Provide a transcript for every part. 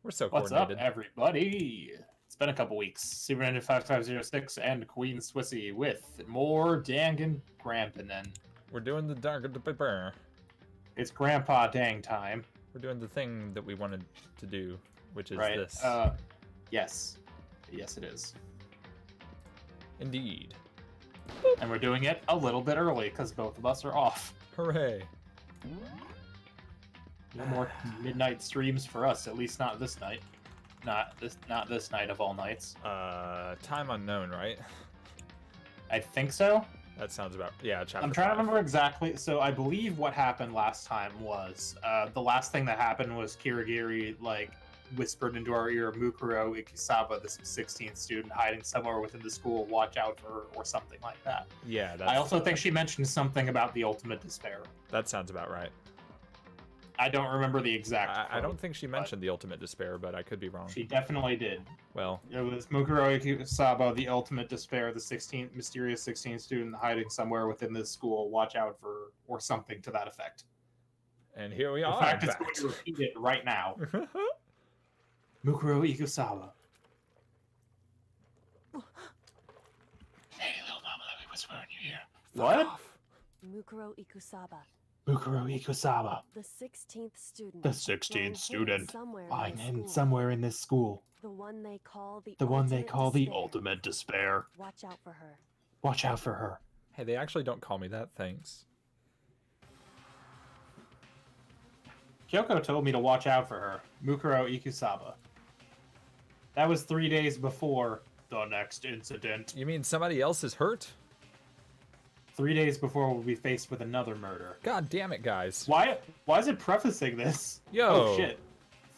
We're so What's up, coordinated. everybody? It's been a couple weeks. Super Ninja 5506 and Queen Swissy with more Danganronpa. We're doing the Danganronpa. It's Grandpa Dang time. We're doing the thing that we wanted to do, which is right. this. Yes. Yes, it is. Indeed. And we're doing it a little bit early because both of us are off. Hooray. No more midnight streams for us, at least not this night. Not this night of all nights. Time unknown, right? I think so. That sounds about, yeah, chapter I'm trying 5. to remember exactly. So I believe what happened last time was, the last thing that happened was Kirigiri, like, whispered into our ear, Mukuro Ikisaba, the 16th student, hiding somewhere within the school, watch out for her, or something like that. Yeah, that's... I also think she mentioned something about the ultimate despair. That sounds about right. I don't remember the exact quote, I don't think she mentioned the ultimate despair, but I could be wrong. She definitely did. Well... It was Mukuro Ikisaba, the ultimate despair, the 16th, mysterious 16th student hiding somewhere within this school, watch out for her, or something to that effect. And here we are. In fact, it's going to repeat it right now. Mukuro Ikisaba. Hey, little mama, let me whisper in your ear. What? Mukuro Ikusaba. Mukuro Ikisaba. The 16th student. The 16th student. Lying hidden somewhere in this school. The one they call the ultimate despair. Watch out for her. Watch out for her. Hey, they actually don't call me that, thanks. Kyoko told me to watch out for her. Mukuro Ikusaba. That was 3 days before the next incident. You mean somebody else is hurt? 3 days before we'll be faced with another murder. God damn it, guys. Why is it prefacing this? Yo. Oh shit.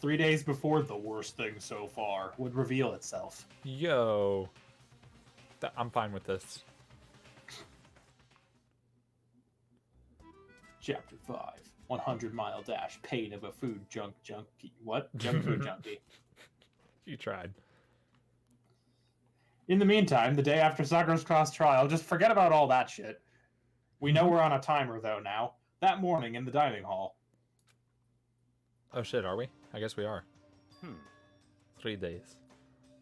3 days before the worst thing so far would reveal itself. Yo. I'm fine with this. Chapter 5. 100-mile dash. Pain of a food junkie. What? Junk food junkie. You tried. In the meantime, the day after Sakura's Cross trial, just forget about all that shit. We know we're on a timer, though, now. That morning in the dining hall. Oh shit, are we? I guess we are. 3 days.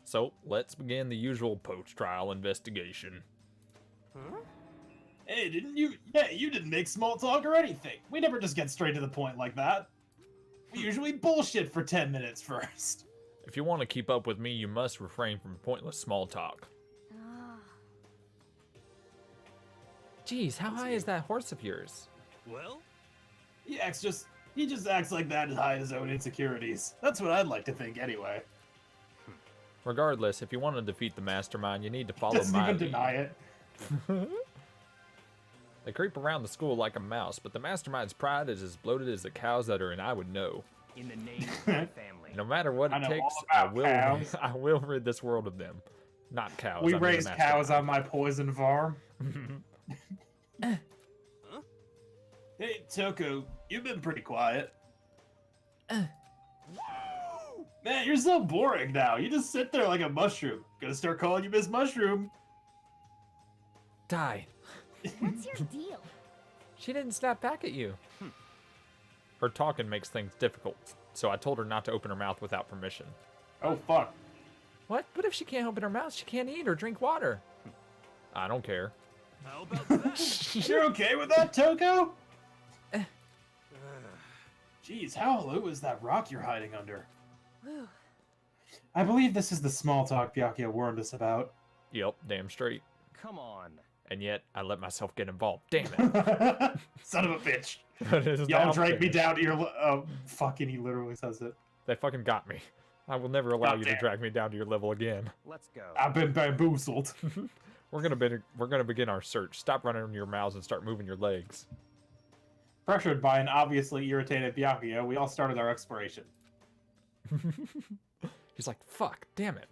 So, let's begin the usual post-trial investigation. Hey, didn't you... Yeah, you didn't make small talk or anything. We never just get straight to the point like that. We usually bullshit for 10 minutes first. If you want to keep up with me, you must refrain from pointless small talk. Jeez, how high is that horse of yours? Well? He just acts like that to hide his own insecurities. That's what I'd like to think anyway. Regardless, if you want to defeat the mastermind, you need to follow Doesn't my even lead. deny it. They creep around the school like a mouse, but the mastermind's pride is as bloated as the cow's udder, and I would know. In the name of my family. No matter what it takes, I will rid this world of them. Not cows. We raise cows on my poison farm. Hey, Toko, you've been pretty quiet. Man, you're so boring now. You just sit there like a mushroom. Gonna start calling you Miss Mushroom. Die. What's your deal? She didn't snap back at you. Her talking makes things difficult, so I told her not to open her mouth without permission. Oh, fuck. What? What if she can't open her mouth? She can't eat or drink water. I don't care. How about that? You're okay with that, Toko? Jeez, how low is that rock you're hiding under? Whew. I believe this is the small talk Byakuya warned us about. Yep, damn straight. Come on. And yet, I let myself get involved. Damn it. Son of a bitch. It is Y'all now drag me finished. down to your... Oh, fucking, he literally says it. They fucking got me. I will never allow you to Goddamn. drag me down to your level again. Let's go. I've been bamboozled. We're gonna begin our search. Stop running your mouths and start moving your legs. Pressured by an obviously irritated Byakuya, we all started our exploration. He's like, fuck, damn it.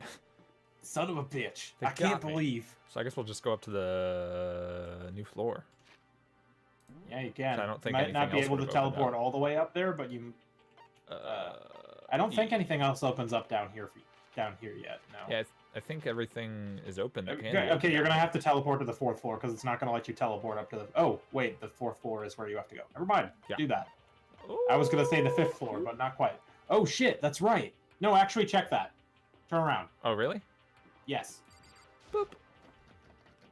Son of a bitch. They I can't got me. believe. So I guess we'll just go up to the new floor. Yeah, you can. I don't think you might not anything be else able to would've opened teleport up. all the way up there, but you... I don't think anything else opens up down here yet. No. Yeah, I think everything is open. That can Okay, you're gonna have to teleport to the 4th floor because it's not gonna let you teleport up to the. Oh, wait, the 4th floor is where you have to go. Never mind. Yeah. Do that. I was gonna say the 5th floor, but not quite. Oh shit, that's right. No, actually, check that. Turn around. Oh, really? Yes. Boop.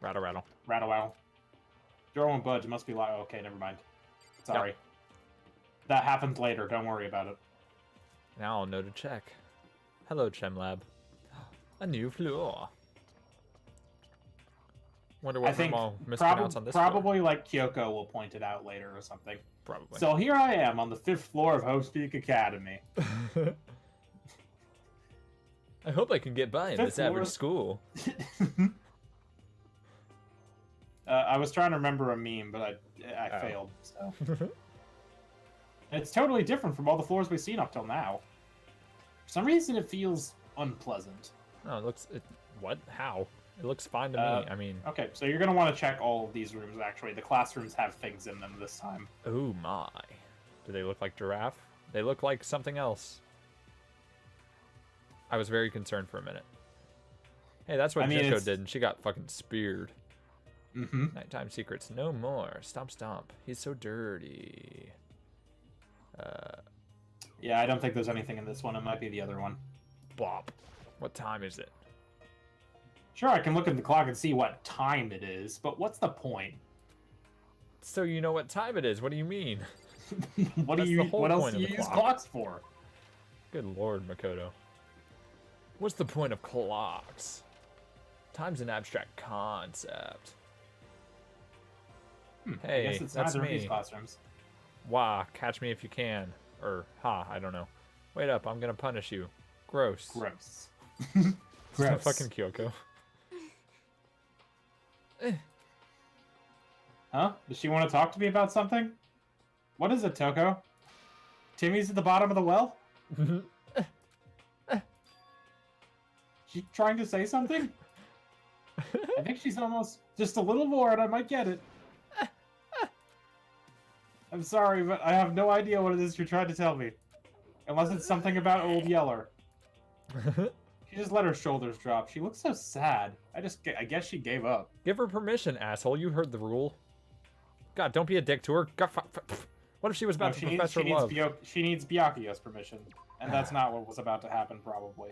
Rattle, rattle. Rattle, rattle. Door won't budge. It must be like. Okay, never mind. Sorry. Yep. That happens later. Don't worry about it. Now I'll know to check. Hello, ChemLab. A new floor. Wonder what I think I'm all mispronounced on this probably like Kyoko will point it out later or something. Probably. So here I am on the 5th floor of Host Peak Academy. I hope I can get by in Fifth this average floor. school. I was trying to remember a meme, but I failed. So it's totally different from all the floors we've seen up till now. For some reason, it feels unpleasant. No, it looks... what? How? It looks fine to me. I mean... Okay, so you're going to want to check all of these rooms, actually. The classrooms have things in them this time. Oh my. Do they look like giraffe? They look like something else. I was very concerned for a minute. Hey, that's what Kyoko did, and she got fucking speared. Mm-hmm. Nighttime secrets, no more. Stomp, stomp. He's so dirty. Yeah, I don't think there's anything in this one. It might be the other one. Bop. What time is it? Sure, I can look at the clock and see what time it is, but what's the point? So you know what time it is. What do you mean? What That's the whole else point do of you the use clock. clocks for? Good lord, Makoto. What's the point of clocks? Time's an abstract concept. I Hey, guess it's that's neither of these me. classrooms. Wah, catch me if you can. Or, ha, I don't know. Wait up, I'm gonna punish you. Gross. Gross. It's not Gross. fucking Kyoko. Huh? Does she want to talk to me about something? What is it, Toko? Timmy's at the bottom of the well? She trying to say something? I think she's almost just a little more and I might get it. I'm sorry, but I have no idea what it is you're trying to tell me. Unless it's something about Old Yeller. She just let her shoulders drop. She looks so sad. I guess she gave up. Give her permission, asshole. You heard the rule. God, don't be a dick to her. God, what if she was about to profess her love? She needs Byakuyo's permission. And that's not what was about to happen, probably.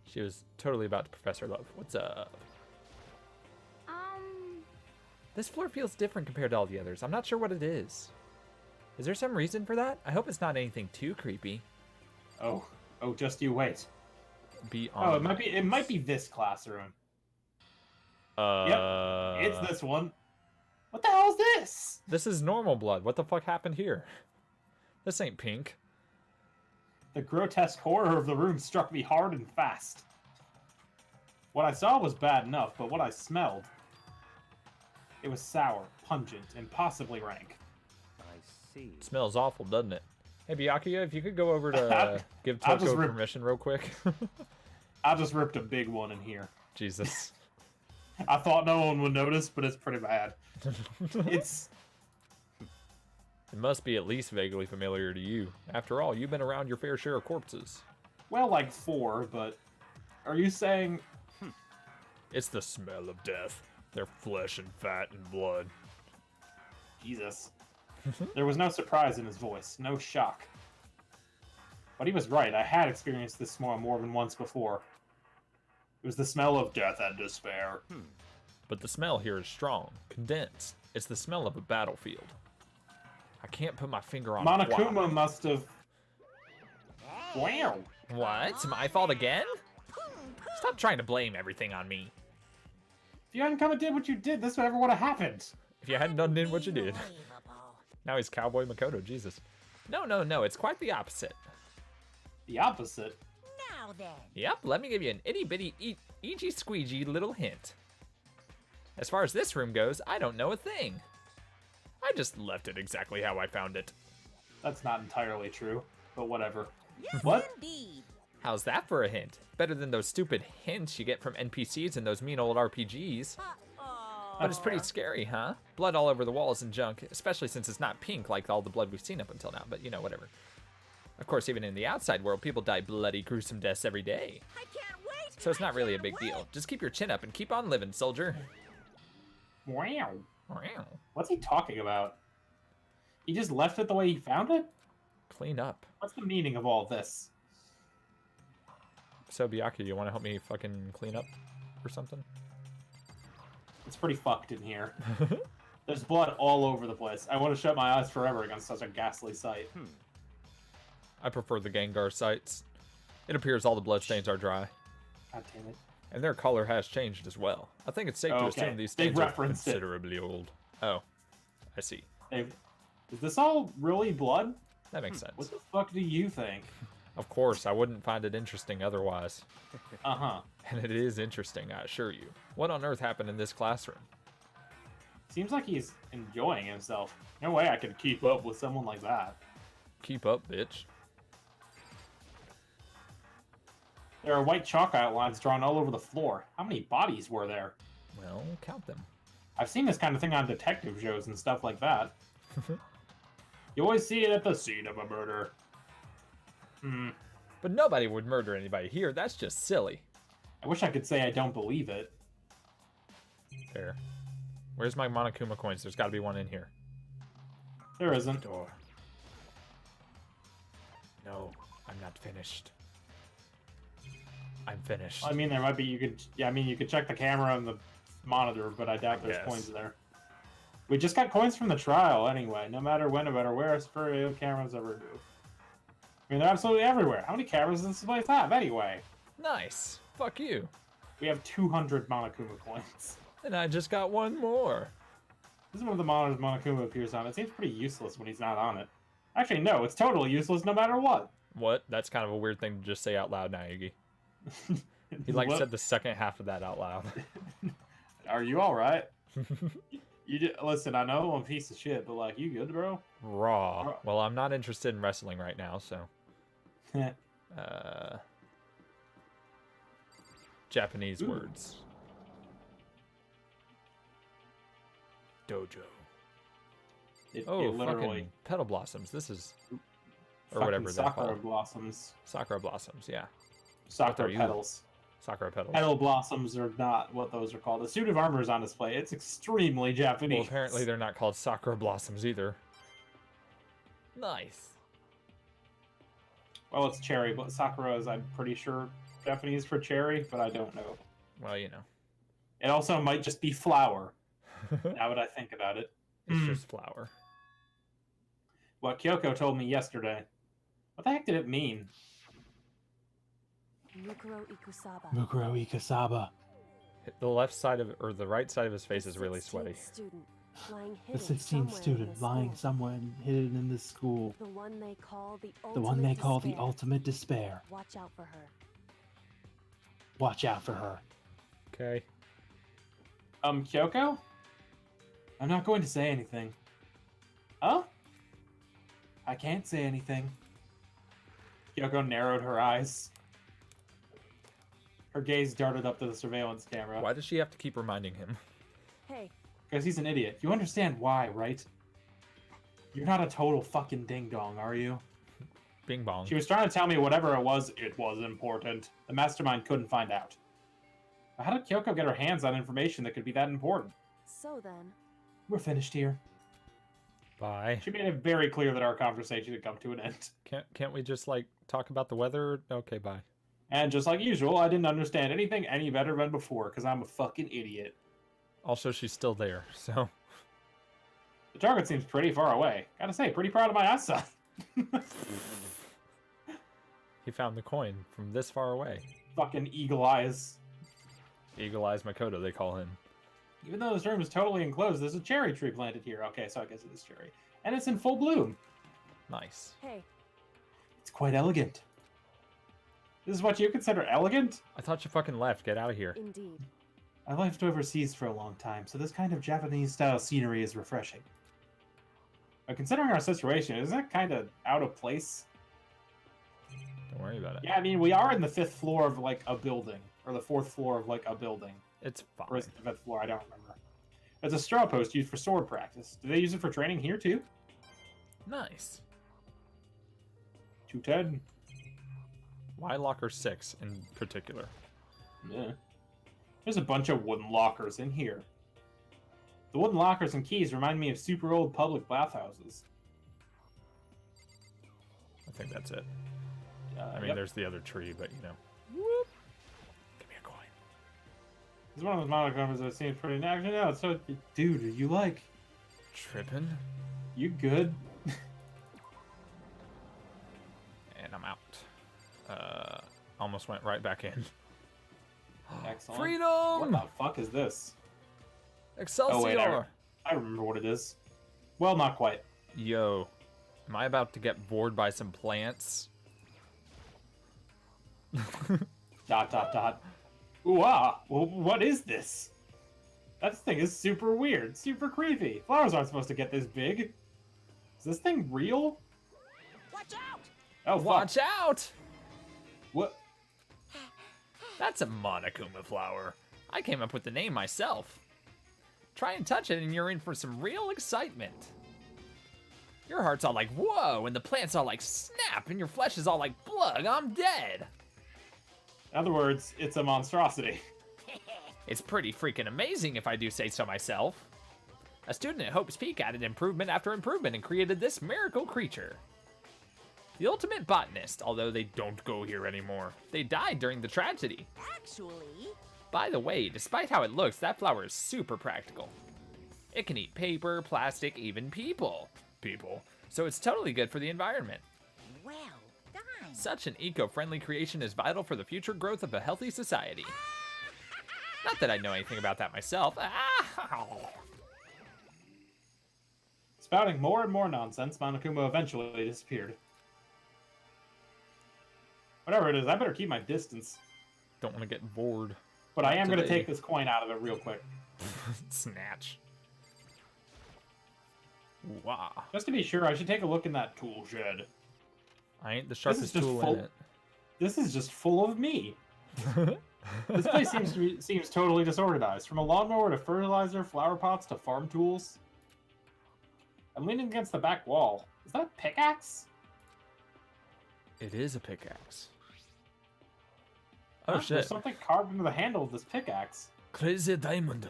She was totally about to profess her love. What's up? This floor feels different compared to all the others. I'm not sure what it is. Is there some reason for that? I hope it's not anything too creepy. Oh, just you wait. Be Oh, honest. it might be this classroom. Yep, it's this one. What the hell is this? This is normal blood. What the fuck happened here? This ain't pink. The grotesque horror of the room struck me hard and fast. What I saw was bad enough, but what I smelled... It was sour, pungent, and possibly rank. I see. It smells awful, doesn't it? Hey, Byakuya, if you could go over to give Toko permission real quick. I just ripped a big one in here. Jesus. I thought no one would notice, but it's pretty bad. It's... It must be at least vaguely familiar to you. After all, you've been around your fair share of corpses. Well, like 4, but... Are you saying... It's the smell of death. Their flesh and fat and blood. Jesus. There was no surprise in his voice, no shock. But he was right, I had experienced this smell more than once before. It was the smell of death and despair. But the smell here is strong, condensed. It's the smell of a battlefield. I can't put my finger on Monokuma why. must have... Wow. What? My fault again? Stop trying to blame everything on me. If you hadn't come and did what you did, this would never would have happened. If you hadn't done what you did. Now he's Cowboy Makoto, Jesus. No, it's quite the opposite. The opposite? Now then. Yep, let me give you an itty-bitty, eechy squeegee little hint. As far as this room goes, I don't know a thing. I just left it exactly how I found it. That's not entirely true, but whatever. Yes, What? indeed. How's that for a hint? Better than those stupid hints you get from NPCs and those mean old RPGs. But it's pretty scary, huh? Blood all over the walls and junk, especially since it's not pink like all the blood we've seen up until now, but you know, whatever. Of course, even in the outside world, people die bloody, gruesome deaths every day. I can't wait. So it's not really a big deal. Just keep your chin up and keep on living, soldier. Wow. Wow. What's he talking about? He just left it the way he found it? Clean up. What's the meaning of all this? So, Byaku, you want to help me fucking clean up or something? It's pretty fucked in here. There's blood all over the place. I want to shut my eyes forever against such a ghastly sight. I prefer the Gengar sites. It appears all the bloodstains are dry. God damn it. And their color has changed as well. I think it's safe to Okay. assume these They've stains are referenced it. considerably old. Oh, I see. Is this all really blood? That makes sense. What the fuck do you think? Of course, I wouldn't find it interesting otherwise. Uh-huh. And it is interesting, I assure you. What on earth happened in this classroom? Seems like he's enjoying himself. No way I could keep up with someone like that. Keep up, bitch. There are white chalk outlines drawn all over the floor. How many bodies were there? Well, count them. I've seen this kind of thing on detective shows and stuff like that. You always see it at the scene of a murder. But nobody would murder anybody here. That's just silly. I wish I could say I don't believe it. There. Where's my Monokuma coins? There's got to be one in here. There isn't. Door. No, I'm not finished. I'm finished. I mean, there might be. You could. Yeah, I mean, you could check the camera and the monitor, but I doubt there's guess. coins there. We just got coins from the trial anyway. No matter when, no matter where, as far as cameras ever do. I mean, they're absolutely everywhere. How many cameras does this place have anyway? Nice. Fuck you. We have 200 Monokuma coins. And I just got one more. This is one of the monitors Monokuma appears on. It seems pretty useless when he's not on it. Actually, no, it's totally useless no matter what. What? That's kind of a weird thing to just say out loud now, Iggy. He like What? said the second half of that out loud. Are you all right? Listen, I know I'm a piece of shit, but like, you good, bro? Raw. Well, I'm not interested in wrestling right now, so. Japanese Ooh. words. Dojo. It Oh, literally fucking petal blossoms. This is, or fucking whatever they're Sakura called. blossoms. Sakura blossoms. Yeah, Sakura are you? petals. Sakura petals. Petal blossoms are not what those are called. A suit of armor is on display. It's extremely Japanese. Well, apparently they're not called Sakura blossoms either. Nice. Well, it's cherry, but Sakura is, I'm pretty sure, Japanese for cherry, but I don't know. Well, you know, It also might just be flower, now that I think about it. it's just flour. What Kyoko told me yesterday. What the heck did it mean? Mukuro Ikusaba. Mukuro Ikasaba. The left side of, or the right side of his face is really 16th sweaty. Student, lying The hidden 16th somewhere in student this lying school. somewhere hidden in this school. The one they call the ultimate The one they call the despair. ultimate despair. Watch out for her. Watch out for her. Okay. Kyoko? I'm not going to say anything. Huh? I can't say anything. Kyoko narrowed her eyes. Her gaze darted up to the surveillance camera. Why does she have to keep reminding him? Hey, Because he's an idiot. You understand why, right? You're not a total fucking ding-dong, are you? Bing bong. She was trying to tell me whatever it was important. The mastermind couldn't find out. How did Kyoko get her hands on information that could be that important? so then, We're finished here. Bye. She made it very clear that our conversation had come to an end. Can't we just like talk about the weather? Okay, bye. And just like usual, I didn't understand anything any better than before, because I'm a fucking idiot. Also, she's still there, so. The target seems pretty far away. Gotta say, pretty proud of my eyesight. He found the coin from this far away. Fucking eagle eyes. Eagle Eyes Makoto, they call him. Even though this room is totally enclosed, there's a cherry tree planted here. Okay, so I guess it is cherry. And it's in full bloom. Nice. hey, It's quite elegant. This is what you consider elegant? I thought you fucking left. Get out of here. indeed. I lived overseas for a long time, so this kind of Japanese-style scenery is refreshing. But considering our situation, isn't that kind of out of place? Don't worry about it. Yeah, I mean, we are in the 5th floor of, like, a building. Or the 4th floor of, like, a building. It's Or fine. is it the 5th floor? I don't remember. It's a straw post used for sword practice. Do they use it for training here, too? Nice. 210. Why locker 6 in particular? Yeah. There's a bunch of wooden lockers in here. The wooden lockers and keys remind me of super old public bathhouses. I think that's it. I mean, Yep. there's the other tree, but you know. Whoop. Give me a coin. It's one of those monocombers that seems pretty natural. No, so, dude, are you like, Tripping. you good? And I'm out. Almost went right back in. Excellent. Freedom! What the fuck is this? Excelsior! Oh, wait, I remember what it is. Well, not quite. Yo, am I about to get bored by some plants? Dot, dot, dot. Ooh, ah. Well, what is this? That thing is super weird, super creepy. Flowers aren't supposed to get this big. Is this thing real? Watch out! Oh, fuck. Watch out! What? That's a Monokuma flower. I came up with the name myself. Try and touch it and you're in for some real excitement. Your heart's all like, whoa, and the plant's all like, snap, and your flesh is all like, plug, I'm dead. In other words, it's a monstrosity. It's pretty freaking amazing if I do say so myself. A student at Hope's Peak added improvement after improvement and created this miracle creature. The ultimate botanist, although they don't go here anymore. They died during the tragedy. Actually, By the way, despite how it looks, that flower is super practical. It can eat paper, plastic, even people. So it's totally good for the environment. well done. Such an eco-friendly creation is vital for the future growth of a healthy society. Not that I know anything about that myself. Spouting more and more nonsense, Monokuma eventually disappeared. Whatever it is, I better keep my distance. Don't want to get bored. But I am going to Today. take this coin out of it real quick. Snatch. Wow. Just to be sure, I should take a look in that tool shed. I ain't the This is sharpest just tool full. in This is just full of me. This place seems totally disorganized. From a lawnmower to fertilizer, flower pots to farm tools. I'm leaning against the back wall. Is that a pickaxe? It is a pickaxe. Oh Huh? shit. There's something carved into the handle of this pickaxe. Crazy diamond.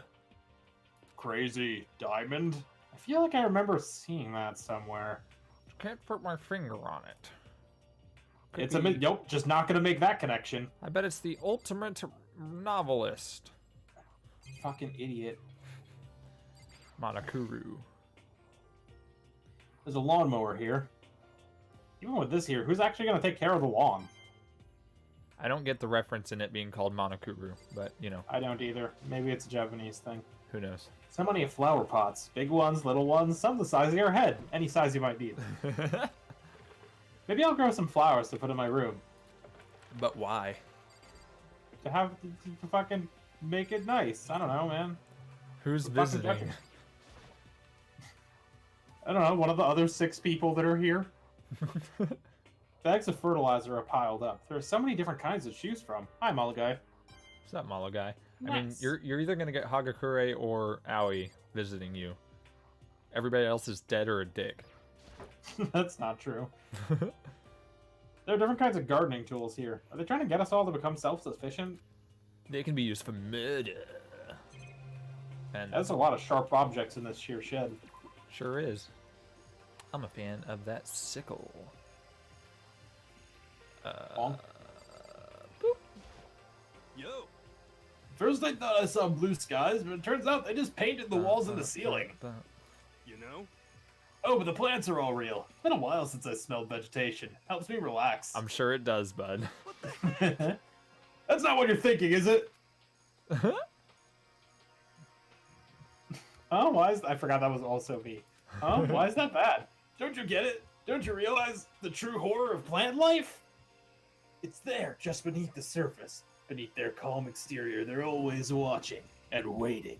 Crazy diamond? I feel like I remember seeing that somewhere. Can't put my finger on it. Could It's a be- nope, just not gonna make that connection. I bet it's the ultimate novelist. Fucking idiot. Monokuru. There's a lawnmower here. Even with this here, who's actually gonna take care of the lawn? I don't get the reference in it being called Monokuru, but you know, I don't either. Maybe it's a Japanese thing. who knows. So many flower pots. Big ones, little ones, some the size of your head. Any size you might need. Maybe I'll grow some flowers to put in my room. But why? To fucking make it nice. I don't know, man. Who's Fucking visiting? Japanese. I don't know, one of the other 6 people that are here. Bags of fertilizer are piled up. There are so many different kinds to choose from. Hi, Mala guy. What's up, Malo guy? I mean, Nice. you're either gonna get Hagakure or Aoi visiting you. Everybody else is dead or a dick. That's not true. There are different kinds of gardening tools here. Are they trying to get us all to become self-sufficient? They can be used for murder. And There's a lot of sharp objects in this sheer shed. sure is. I'm a fan of that sickle. Bonk. Yo, First I thought I saw blue skies, but it turns out they just painted the walls and the ceiling. you know? Oh, but the plants are all real. It's been a while since I smelled vegetation. Helps me relax. I'm sure it does, bud. That's not what you're thinking, is it? Oh, why is I forgot that was also me. Oh, why is that bad? Don't you get it? Don't you realize the true horror of plant life? It's there, just beneath the surface. Beneath their calm exterior, they're always watching and waiting.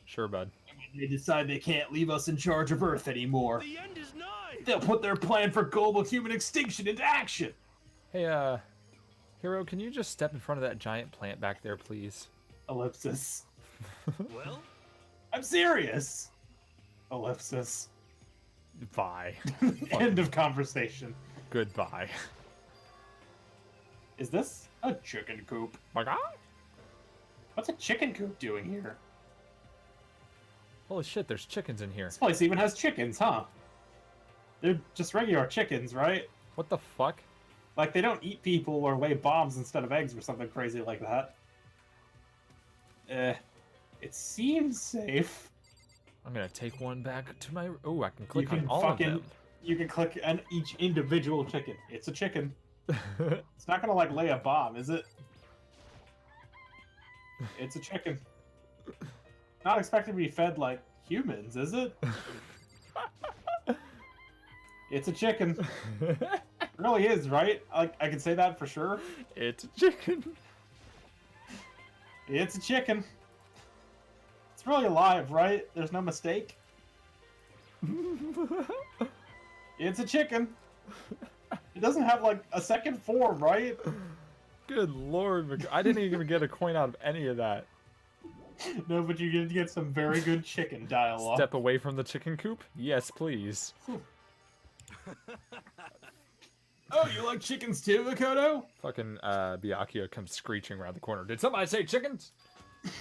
Sure, bud. When they decide they can't leave us in charge of Earth anymore, The end is nigh! they'll put their plan for global human extinction into action. Hey, Hero, can you just step in front of that giant plant back there, please? Ellipsis. Well, I'm serious. Ellipsis. Bye. End of conversation. Goodbye. Is this a chicken coop? My God. What's a chicken coop doing here? Holy shit, there's chickens in here. This place even has chickens, huh? They're just regular chickens, right? What the fuck? Like, they don't eat people or lay bombs instead of eggs or something crazy like that. It seems safe. I'm gonna take one back to my... Oh, I can click You on can all of them. You can click on each individual chicken. It's a chicken. It's not gonna, like, lay a bomb, is it? It's a chicken. Not expected to be fed like humans, is it? It's a chicken. It really is, right? Like, I can say that for sure. It's a chicken. It's a chicken. It's really alive, right? There's no mistake. It's a chicken. It doesn't have, like, a second form, right? Good lord, I didn't even get a coin out of any of that. No, but you get some very good chicken dialogue. Step away from the chicken coop? Yes, please. Oh, you like chickens too, Makoto? Fucking Byakuya comes screeching around the corner. Did somebody say chickens?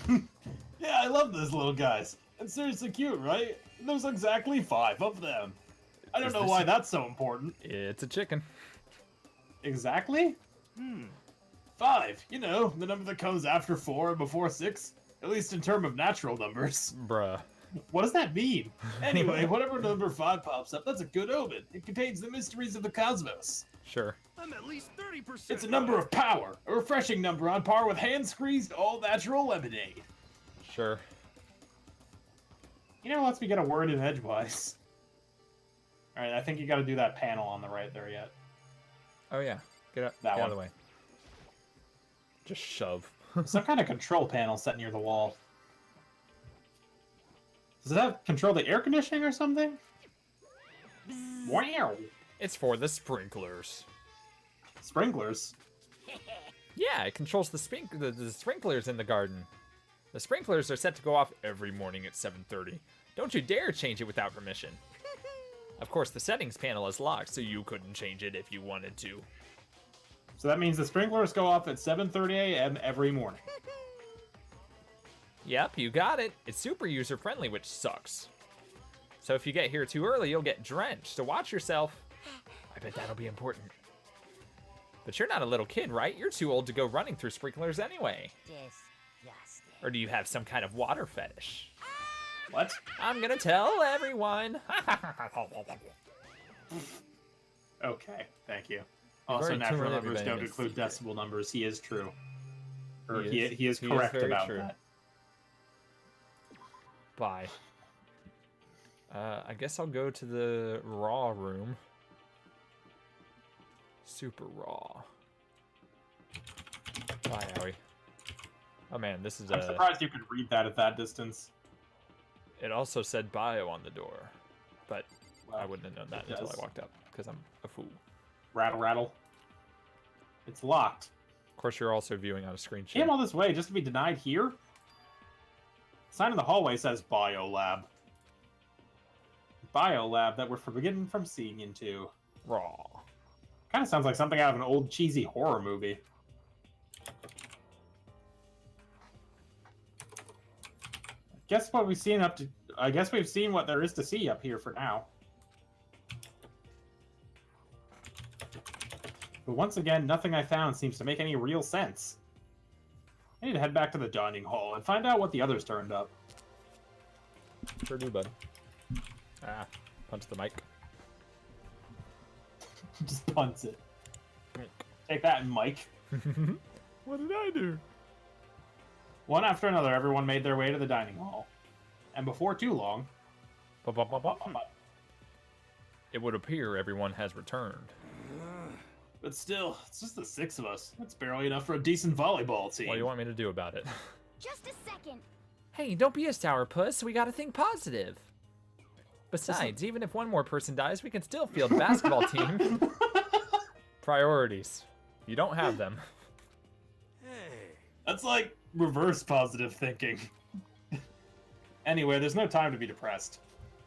Yeah, I love those little guys. It's seriously cute, right? There's exactly 5 of them. I don't Is know this why a- that's so important. It's a chicken. Exactly? 5. You know, the number that comes after 4 and before 6. At least in terms of natural numbers. Bruh. What does that mean? Anyway, whatever number 5 pops up, that's a good omen. It contains the mysteries of the cosmos. Sure. I'm at least 30%. It's a number of power, a refreshing number on par with hand-squeezed all-natural lemonade. Sure. You know, lets me get a word in edgewise. Alright, I think you gotta do that panel on the right there yet. Oh yeah. Get out, That get out of the one. way. Just shove. Some kind of control panel set near the wall. Does that control the air conditioning or something? Wow! It's for the sprinklers. Sprinklers. Yeah, it controls the sprinklers in the garden. The sprinklers are set to go off every morning at 7:30. Don't you dare change it without permission. Of course, the settings panel is locked, so you couldn't change it if you wanted to. So that means the sprinklers go off at 7:30 a.m. every morning. Yep, you got it. It's super user-friendly, which sucks. So if you get here too early, you'll get drenched, so watch yourself. I bet that'll be important. But you're not a little kid, right? You're too old to go running through sprinklers anyway. Disgusting. Or do you have some kind of water fetish? What? I'm gonna tell everyone. Okay, thank you. Also, already natural turned numbers everybody don't into include secret. decimal numbers. He is true. Or He he is is correct very about true. that. Bye. I guess I'll go to the raw room. Super raw. Bye, Howie. Oh man, this is I'm surprised you could read that at that distance. It also said bio on the door, but I Well, wouldn't have known that it until does. I walked up because I'm a fool. Rattle, rattle. It's locked. Of course, you're also viewing on a screen share. Came all this way just to be denied here? Sign in the hallway says Biolab. Biolab that we're forbidden from seeing into. Raw. Kind of sounds like something out of an old cheesy horror movie. I guess we've seen what there is to see up here for now. But once again, nothing I found seems to make any real sense. I need to head back to the dining hall and find out what the others turned up. Sure do, bud. Ah, punch the mic. Just punts it. Take that, Mike. What did I do? One after another, everyone made their way to the dining hall. And before too long... It would appear everyone has returned. But still, it's just the 6 of us. That's barely enough for a decent volleyball team. What do you want me to do about it? Just a second. Hey, don't be a sourpuss. We gotta think positive. Besides, even if one more person dies, we can still field a basketball team. Priorities. You don't have them. Hey. That's like reverse positive thinking. Anyway, there's no time to be depressed.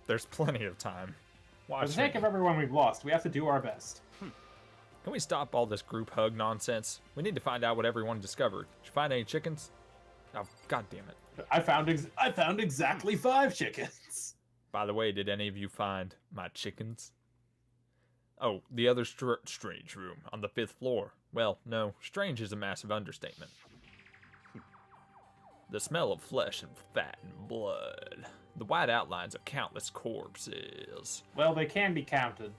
There's plenty of time. For Watch the sake me. of everyone we've lost, we have to do our best. Can we stop all this group hug nonsense? We need to find out what everyone discovered. Did you find any chickens? Oh, god damn it. I found exactly 5 chickens. By the way, did any of you find my chickens? Oh, the other strange room on the 5th floor. Well, no, strange is a massive understatement. The smell of flesh and fat and blood. The white outlines of countless corpses. Well, they can be counted.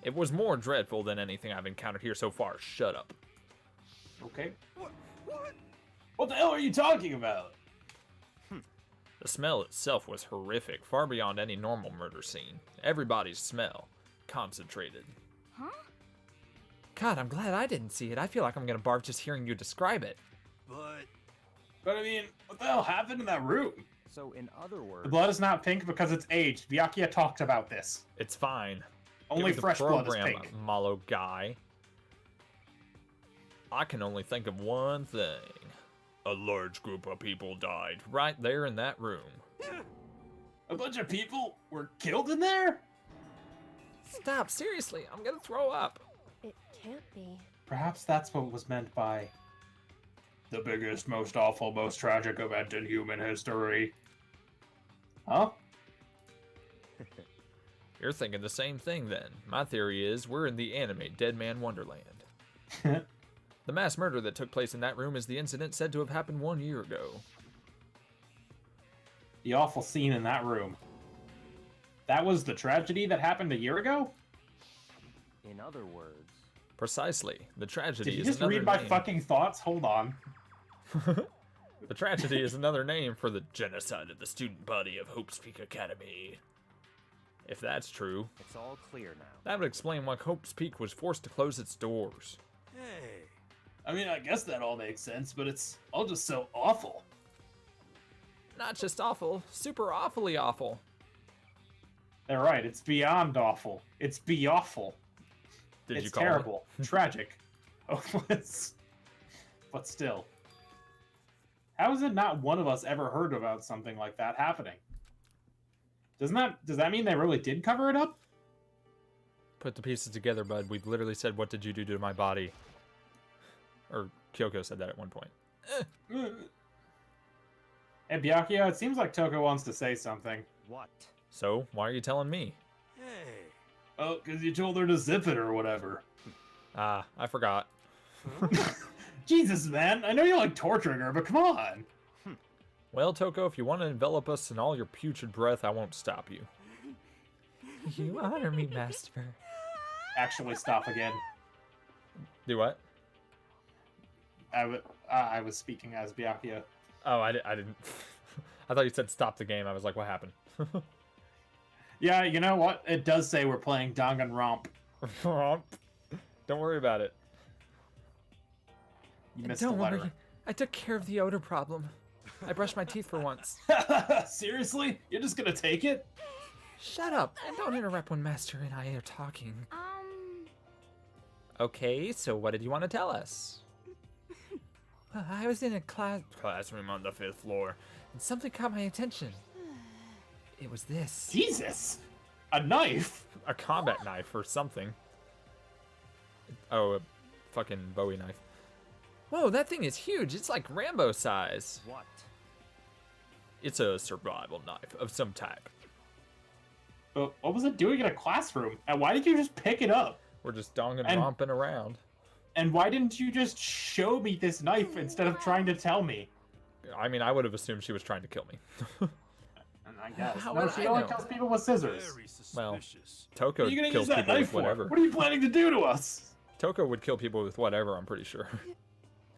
It was more dreadful than anything I've encountered here so far. Shut up. Okay. What? What the hell are you talking about? The smell itself was horrific, far beyond any normal murder scene. Everybody's smell. Concentrated. Huh? God, I'm glad I didn't see it. I feel like I'm gonna barf just hearing you describe it. But I mean, what the hell happened in that room? So in other words, The blood is not pink because it's aged. Byakuya talked about this. It's fine. Only Give me the fresh blood is program, pink. Malo guy. I can only think of one thing. A large group of people died right there in that room. A bunch of people were killed in there? Stop, seriously, I'm gonna throw up. It can't be. Perhaps that's what was meant by the biggest, most awful, most tragic event in human history. Huh? You're thinking the same thing then. My theory is we're in the anime Dead Man Wonderland. The mass murder that took place in that room is the incident said to have happened 1 year ago. The awful scene in that room. That was the tragedy that happened a year ago? in other words, Precisely. The tragedy Did you is just another read my name. fucking thoughts? Hold on. The tragedy is another name for the genocide of the student body of Hope's Peak Academy. If that's true, it's all clear now. that would explain why Hope's Peak was forced to close its doors. Hey. I mean, I guess that all makes sense, but it's all just so awful. Not just awful, super awfully awful. They're right, it's beyond awful. It's be-awful. Did It's you call terrible. Tragic. Hopeless. But still. How is it not one of us ever heard about something like that happening? Does that mean they really did cover it up? it? Put the pieces together, bud. We've literally said, "What did you do to my body?" Or Kyoko said that at one point. Hey, Byakuya, it seems like Toko wants to say something. What? So, why are you telling me? Hey. Oh, because you told her to zip it or whatever. Ah, I forgot. Jesus, man. I know you like torturing her, but come on. Well, Toko, if you want to envelop us in all your putrid breath, I won't stop you. You honor me, Master. Actually, stop again. Do what? I was speaking as Byakuya. Oh, I didn't. I thought you said stop the game. I was like, what happened? Yeah, you know what? It does say we're playing Danganronp. Don't worry about it. You missed Don't the letter. worry. I took care of the odor problem. I brushed my teeth for once. Seriously? You're just gonna take it? Shut up and don't interrupt when Master and I are talking. Okay, so what did you want to tell us? Well, I was in a classroom on the 5th floor, and something caught my attention. It was this. Jesus! A knife? A combat knife or something. Oh, a fucking Bowie knife. Whoa, that thing is huge. It's like Rambo size. What? It's a survival knife of some type. But what was it doing in a classroom? And why did you just pick it up? We're just romping around. And why didn't you just show me this knife instead of trying to tell me? I mean, I would have assumed she was trying to kill me. And I guess. How No, would she I only know? kills people with scissors. Very Well, suspicious. Toko What are you gonna kills use that people knife with whatever. for? What are you planning to do to us? Toko would kill people with whatever, I'm pretty sure.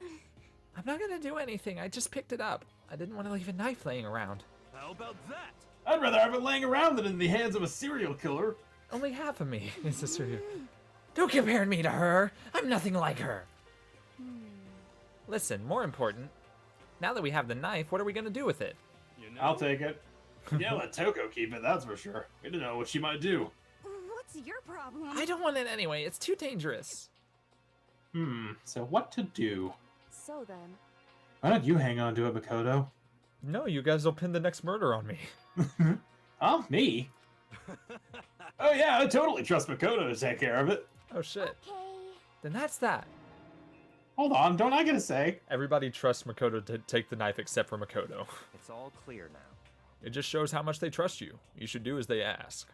I'm not gonna do anything. I just picked it up. I didn't want to leave a knife laying around. How about that? I'd rather have it laying around than in the hands of a serial killer. Only half of me is a serial. Don't compare me to her. I'm nothing like her. Listen, more important. Now that we have the knife, what are we gonna do with it? You know, I'll take it. Yeah, let Toko keep it, that's for sure. We don't know what she might do. What's your problem? I don't want it anyway. It's too dangerous. So what to do? So then, Why don't you hang on to it, Makoto? No, you guys will pin the next murder on me. Oh, me? Oh yeah, I totally trust Makoto to take care of it. Oh shit. okay. Then that's that. Hold on, don't I get a say? Everybody trusts Makoto to take the knife except for Makoto. It's all clear now. It just shows how much they trust you. You should do as they ask.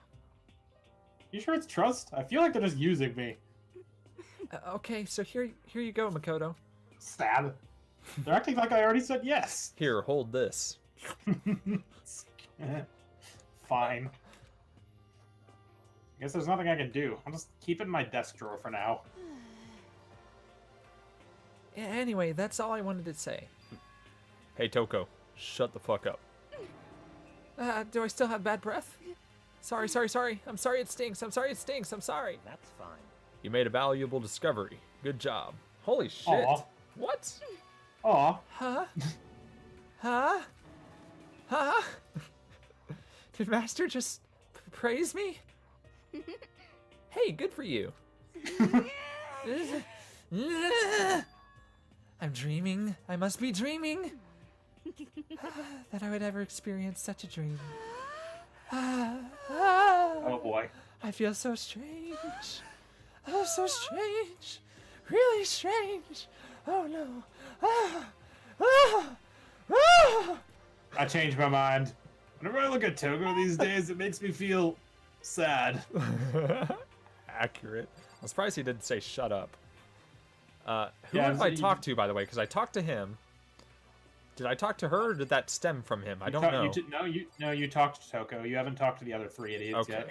You sure it's trust? I feel like they're just using me. Okay, so here you go, Makoto. Sad. They're acting like I already said yes. Here, hold this. Fine. I guess there's nothing I can do. I'll just keep it in my desk drawer for now. Anyway, that's all I wanted to say. Hey, Toko, shut the fuck up. Do I still have bad breath? Sorry. I'm sorry it stinks. I'm sorry. That's fine. You made a valuable discovery. Good job. Holy shit. Aw. What? Aw. Huh? Huh? Did Master just praise me? Hey, good for you. I'm dreaming. I must be dreaming. That I would ever experience such a dream. Oh boy. I feel so strange. Oh, so strange. Really strange. Oh no. I changed my mind. Whenever I look at Togo these days, it makes me feel sad. Accurate. I'm surprised he didn't say shut up. Who Yeah, have I so talked to, by the way? Because I talked to him. Did I talk to her, or did that stem from him? I don't know. You talked to Toko. You haven't talked to the other 3 idiots Okay. yet.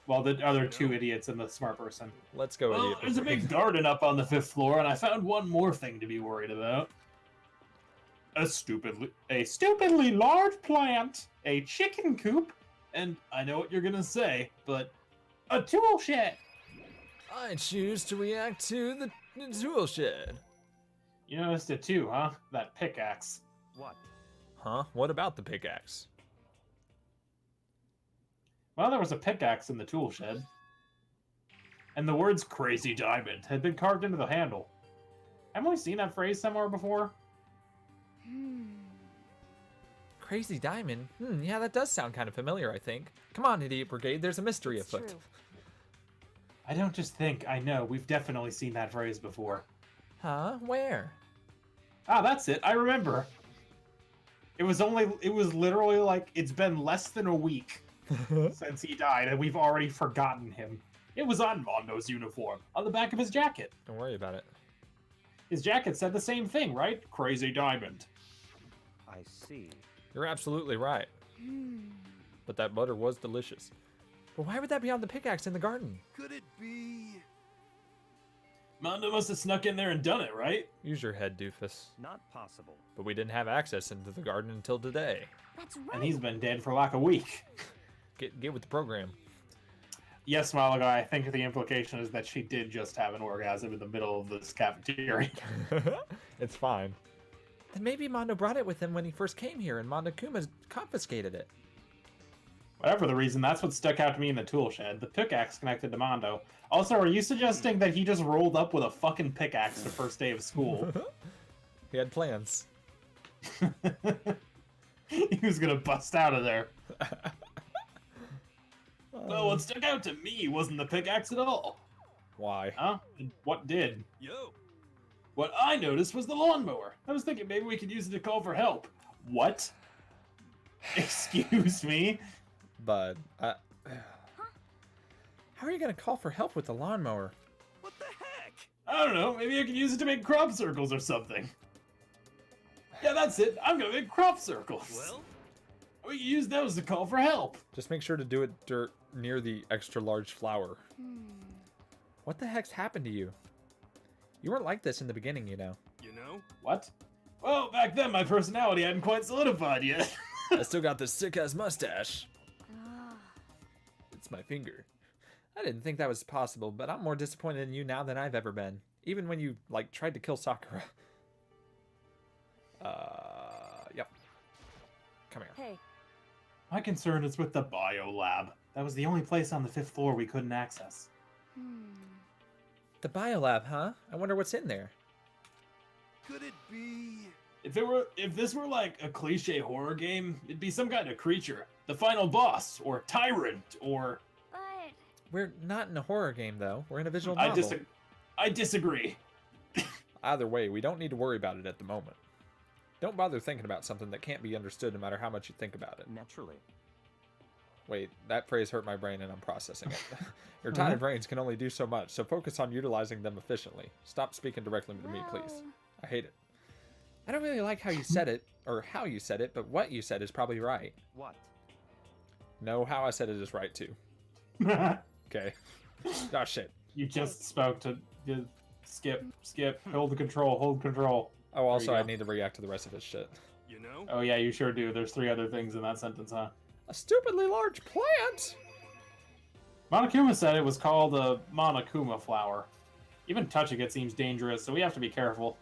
Well, the other 2 idiots and the smart person. Let's go, Well, idiot. there's a big garden up on the 5th floor, and I found one more thing to be worried about. A stupidly large plant, a chicken coop, and I know what you're gonna say, but a tool shed. I choose to react to the tool shed. You noticed it too, huh? That pickaxe. What? Huh? What about the pickaxe? Well, there was a pickaxe in the tool shed. And the words crazy diamond had been carved into the handle. Haven't we seen that phrase somewhere before? Crazy diamond? Yeah, that does sound kind of familiar, I think. Come on, Idiot Brigade, there's a mystery It's afoot. true. I don't just think, I know. We've definitely seen that phrase before. Huh? Where? Ah, that's it. I remember. It was literally like, it's been less than a week since he died, and we've already forgotten him. It was on Mondo's uniform, on the back of his jacket. Don't worry about it. His jacket said the same thing, right? Crazy diamond. I see. You're absolutely right. But that butter was delicious. But why would that be on the pickaxe in the garden? Could it be? Mondo must have snuck in there and done it, right? Use your head, doofus. Not possible. But we didn't have access into the garden until today. That's And right. he's been dead for like a week. Get with the program. Yes, Malaga, I think the implication is that she did just have an orgasm in the middle of this cafeteria. It's fine. Then maybe Mondo brought it with him when he first came here, and Mondo Kuma confiscated it. Whatever the reason, that's what stuck out to me in the tool shed. The pickaxe connected to Mondo. Also, are you suggesting that he just rolled up with a fucking pickaxe the first day of school? He had plans. He was gonna bust out of there. Well, what stuck out to me wasn't the pickaxe at all. Why? Huh? What did? Yo. What I noticed was the lawnmower. I was thinking maybe we could use it to call for help. What? Excuse me? Bud, how are you gonna call for help with the lawnmower? What the heck? I don't know. Maybe I could use it to make crop circles or something. Yeah, that's it. I'm gonna make crop circles. Well, We can use those to call for help. Just make sure to do it near the extra large flower. What the heck's happened to you? You weren't like this in the beginning, you know. you know? What? Well, back then my personality hadn't quite solidified yet. I still got this sick-ass mustache. Ah, It's my finger. I didn't think that was possible, but I'm more disappointed in you now than I've ever been. Even when you, like, tried to kill Sakura. Yep. Come here. hey, My concern is with the bio lab. That was the only place on the 5th floor we couldn't access. The biolab, huh? I wonder what's in there. Could it be? If this were like a cliche horror game, it'd be some kind of creature. The final boss, or tyrant, or... but We're not in a horror game, though. We're in a visual novel. I disagree. Either way, we don't need to worry about it at the moment. Don't bother thinking about something that can't be understood no matter how much you think about it. Naturally. Wait, that phrase hurt my brain and I'm processing it. Your tiny brains can only do so much, so focus on utilizing them efficiently. Stop speaking directly to me, please. Well- I hate it. I don't really like how you said it, or how you said it, but what you said is probably right. What? No, how I said it is right too. Okay. Oh shit. You just spoke to skip, hold the control. Oh, also, you I go. need to react to the rest of his shit. You know? Oh yeah, you sure do. There's 3 other things in that sentence, huh? A stupidly large plant! Monokuma said it was called a Monokuma flower. Even touching it seems dangerous, so we have to be careful.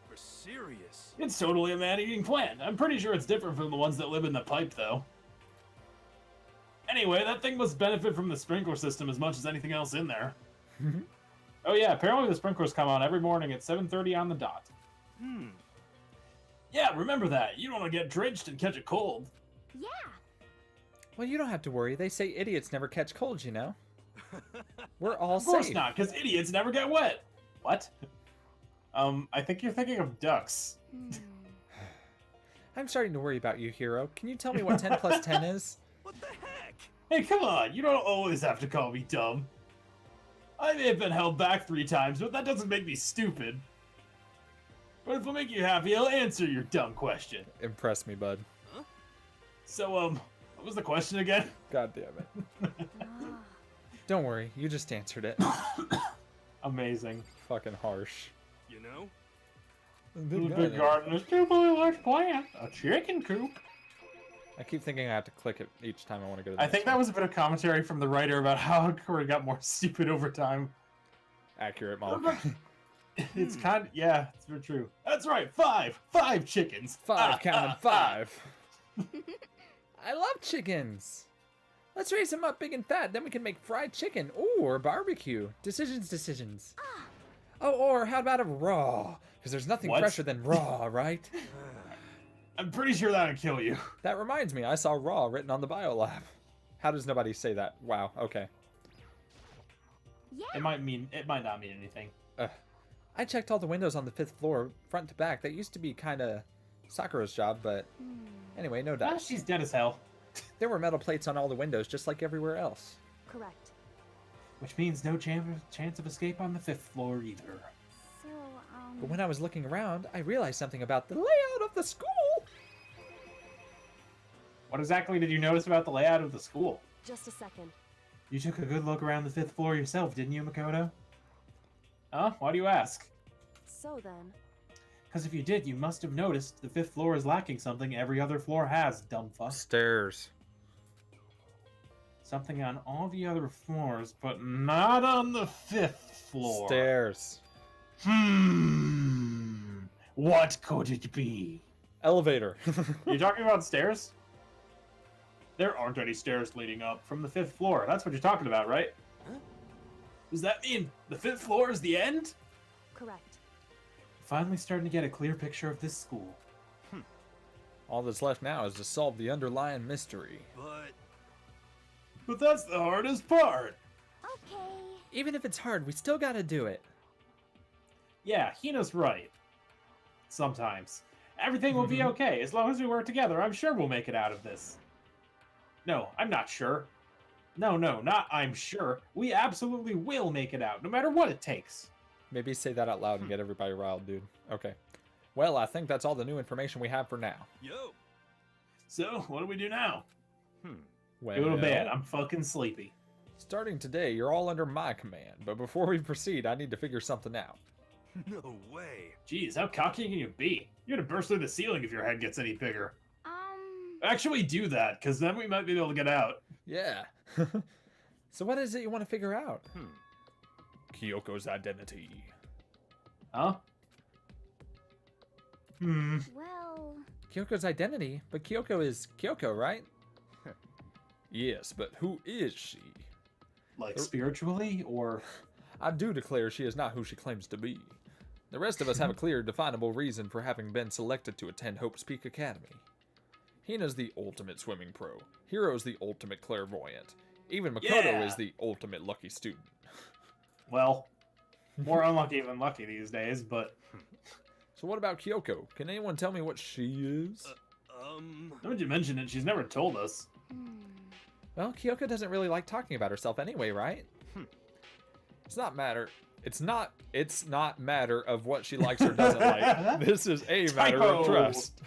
For serious. It's totally a man-eating plant. I'm pretty sure it's different from the ones that live in the pipe, though. Anyway, that thing must benefit from the sprinkler system as much as anything else in there. Oh yeah, apparently the sprinklers come on every morning at 7:30 on the dot. Yeah, remember that. You don't want to get drenched and catch a cold. Yeah. Well, you don't have to worry. They say idiots never catch colds, you know? We're all Of course safe. not, because idiots never get wet. What? I think you're thinking of ducks. I'm starting to worry about you, Hero. Can you tell me what 10 plus 10 is? What the heck? Hey, come on, you don't always have to call me dumb. I may have been held back 3 times, but that doesn't make me stupid. But if it'll make you happy, I'll answer your dumb question. Impress me, bud. So, what was the question again? God damn it. Don't worry, you just answered it. Amazing. Fucking harsh. You know? The big garden is too really large plant. A chicken coop. I keep thinking I have to click it each time I want to go to the I next think that one. was a bit of commentary from the writer about how Corey got more stupid over time. Accurate, Mom. It's kind of, yeah, it's very true. That's right, 5 chickens. 5, count them 5. I love chickens. Let's raise them up big and fat, then we can make fried chicken or barbecue. Decisions. Oh, or how about a raw? Because there's nothing What? fresher than raw, right? I'm pretty sure that'll kill you. That reminds me, I saw raw written on the biolab. How does nobody say that? Wow, okay. Yeah. It might not mean anything. I checked all the windows on the 5th floor, front to back. That used to be kind of Sakura's job, but anyway, no Ah, doubt. she's dead as hell. There were metal plates on all the windows, just like everywhere else. Correct. Which means no chance of escape on the 5th floor either. So, But when I was looking around, I realized something about the layout of the school. What exactly did you notice about the layout of the school? just a second. You took a good look around the 5th floor yourself, didn't you, Makoto? Huh? Why do you ask? So then, Because if you did, you must have noticed the 5th floor is lacking something every other floor has, dumb fuck. Stairs. Something on all the other floors, but not on the 5th floor. Stairs. What could it be? Elevator. You talking about stairs? There aren't any stairs leading up from the 5th floor. That's what you're talking about, right? Huh? Does that mean the 5th floor is the end? correct. Finally starting to get a clear picture of this school. All that's left now is to solve the underlying mystery. But that's the hardest part. Okay. Even if it's hard, we still gotta do it. Yeah, Hina's right. Sometimes. Everything will be okay. As long as we work together, I'm sure we'll make it out of this. No, I'm not sure. No, not I'm sure. We absolutely will make it out, no matter what it takes. Maybe say that out loud and get everybody riled, dude. Okay. Well, I think that's all the new information we have for now. Yo. So, what do we do now? Well, Go to bed. I'm fucking sleepy. starting today, you're all under my command. But before we proceed, I need to figure something out. No way. Jeez, how cocky can you be? You're gonna burst through the ceiling if your head gets any bigger. Actually do that, because then we might be able to get out. Yeah. So what is it you want to figure out? Kyoko's identity. Huh? Well, Kyoko's identity? But Kyoko is Kyoko, right? Yes, but who is she? Like spiritually, or... I do declare she is not who she claims to be. The rest of us have a clear, definable reason for having been selected to attend Hope's Peak Academy. Hina's the ultimate swimming pro. Hiro's the ultimate clairvoyant. Even Makoto Yeah. is the ultimate lucky student. Well, more unlucky than lucky these days, but... So what about Kyoko? Can anyone tell me what she is? Now that you mention it, she's never told us. Well, Kyoko doesn't really like talking about herself anyway, right? It's not matter of what she likes or doesn't like. This is a matter of Typo. trust.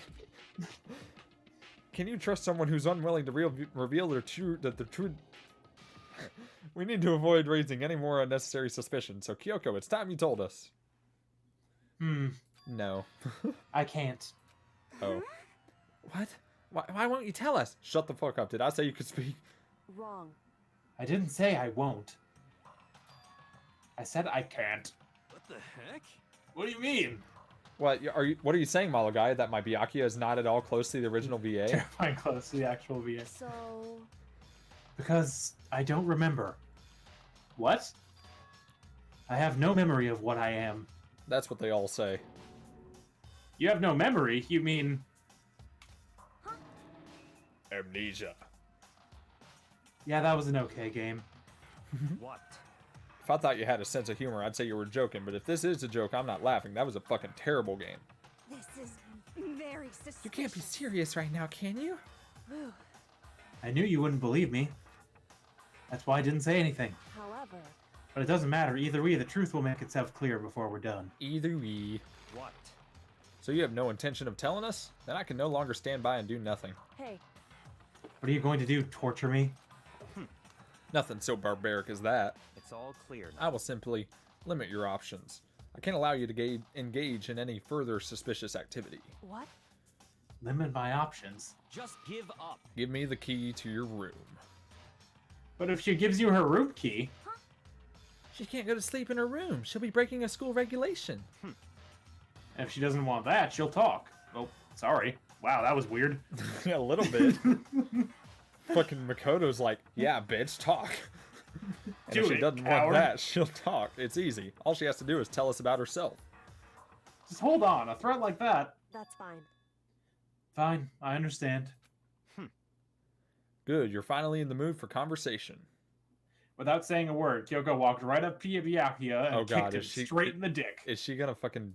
Can you trust someone who's unwilling to reveal the truth? We need to avoid raising any more unnecessary suspicion. So Kyoko, it's time you told us. No. I can't. Oh. What? Why won't you tell us? Shut the fuck up. Did I say you could speak? Wrong. I didn't say I won't. I said I can't. What the heck? What do you mean? What are you saying, Malo Guy? That my Byakuya is not at all close to the original VA? Terrifying close to the actual VS. So, Because I don't remember. What? I have no memory of what I am. That's what they all say. You have no memory? You mean... Amnesia. Yeah, that was an okay game. What? If I thought you had a sense of humor, I'd say you were joking, but if this is a joke, I'm not laughing. That was a fucking terrible game. this is very suspicious. You can't be serious right now, can you? Whew. I knew you wouldn't believe me. That's why I didn't say anything. However, But it doesn't matter. Either way, the truth will make itself clear before we're done. Either way. What? So you have no intention of telling us? Then I can no longer stand by and do nothing. hey, What are you going to do? Torture me? Nothing so barbaric as that. It's all clear I now. will simply limit your options. I can't allow you to engage in any further suspicious activity. what? Limit my options. Just give up. Give me the key to your room. But if she gives you her room key... She can't go to sleep in her room. She'll be breaking a school regulation. And if she doesn't want that, she'll talk. Oh, sorry. Wow, that was weird. A little bit. Fucking Makoto's like, yeah, bitch, talk. And Do if she it, doesn't coward. want that, she'll talk. It's easy. All she has to do is tell us about herself. Just hold on. A threat like that... That's fine. Fine, I understand. Good, you're finally in the mood for conversation. Without saying a word, Kyoko walked right up to Byakuya and Oh, God, kicked him is she- straight in the dick. Is she gonna fucking...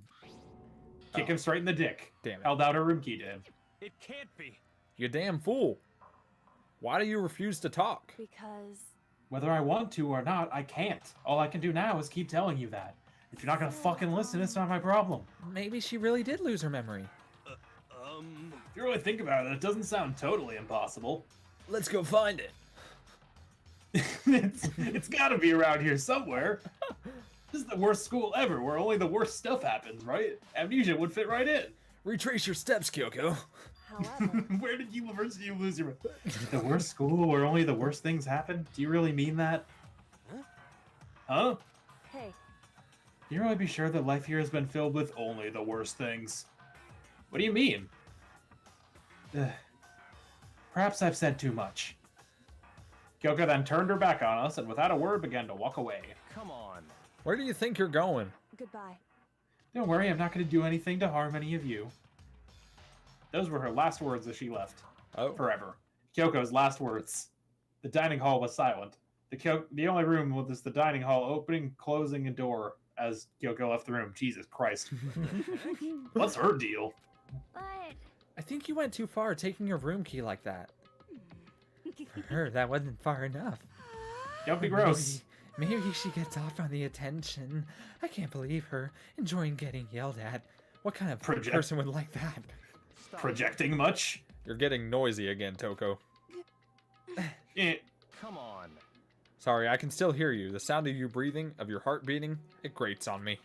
Kick him straight in the dick. Damn it. Held out her room key to him. It can't be. You damn fool. Why do you refuse to talk? Because Whether I want to or not, I can't. All I can do now is keep telling you that. If you're not gonna fucking listen, it's not my problem. Maybe she really did lose her memory. If you really think about it, it doesn't sound totally impossible. Let's go find it. it's gotta be around here somewhere. This is the worst school ever, where only the worst stuff happens, right? Amnesia would fit right in. Retrace your steps, Kyoko. however, Where did you lose your... The worst school where only the worst things happen? Do you really mean that? Huh? hey, Can you really be sure that life here has been filled with only the worst things? What do you mean? Perhaps I've said too much. Kyoko then turned her back on us and without a word began to walk away. Come on. Where do you think you're going? goodbye. Don't worry, I'm not going to do anything to harm any of you. Those were her last words as she left. Oh, Forever. Kyoko's last words. The dining hall was silent. The only room was the dining hall opening, closing a door as Kyoko left the room. Jesus Christ. What's her deal? But I think you went too far taking your room key like that. For her, that wasn't far enough. Don't be gross. Maybe she gets off on the attention. I can't believe her enjoying getting yelled at. What kind of Project- person would like that? Stop. Projecting much? You're getting noisy again, Toko. Eh. Come on. Sorry, I can still hear you. The sound of you breathing, of your heart beating, it grates on me.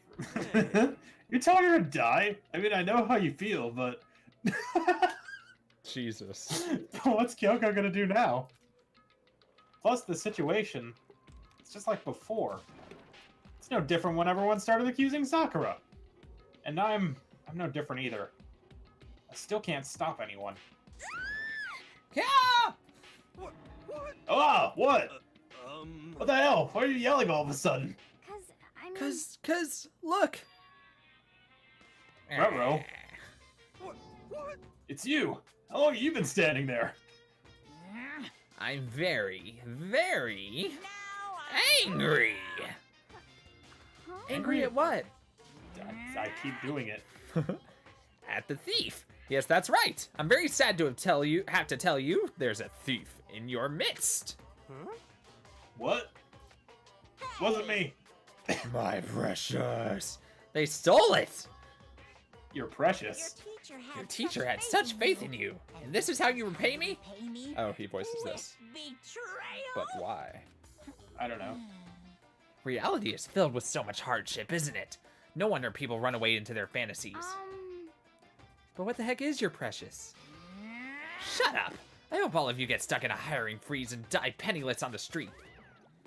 You're telling her to die? I mean, I know how you feel, but... Jesus. What's Kyoko gonna do now? Plus, the situation... It's just like before. It's no different when everyone started accusing Sakura. And I'm no different either. I still can't stop anyone. Yeah! What? Ah, what? What the hell? Why are you yelling all of a sudden? Cause Look! Ruh-roh. What? It's you. How long have you been standing there? I'm very, very Now angry. huh? Angry at what? I keep doing it. At the thief. Yes, that's right. I'm very sad to have to tell you there's a thief in your midst. What? Wasn't me. My precious. They stole it. You're precious. Your teacher had such faith in you. And this is how you repay me? Pay me? Oh, he voices this. Betrayal? But why? I don't know. Reality is filled with so much hardship, isn't it? No wonder people run away into their fantasies. But what the heck is your precious? Shut up! I hope all of you get stuck in a hiring freeze and die penniless on the street.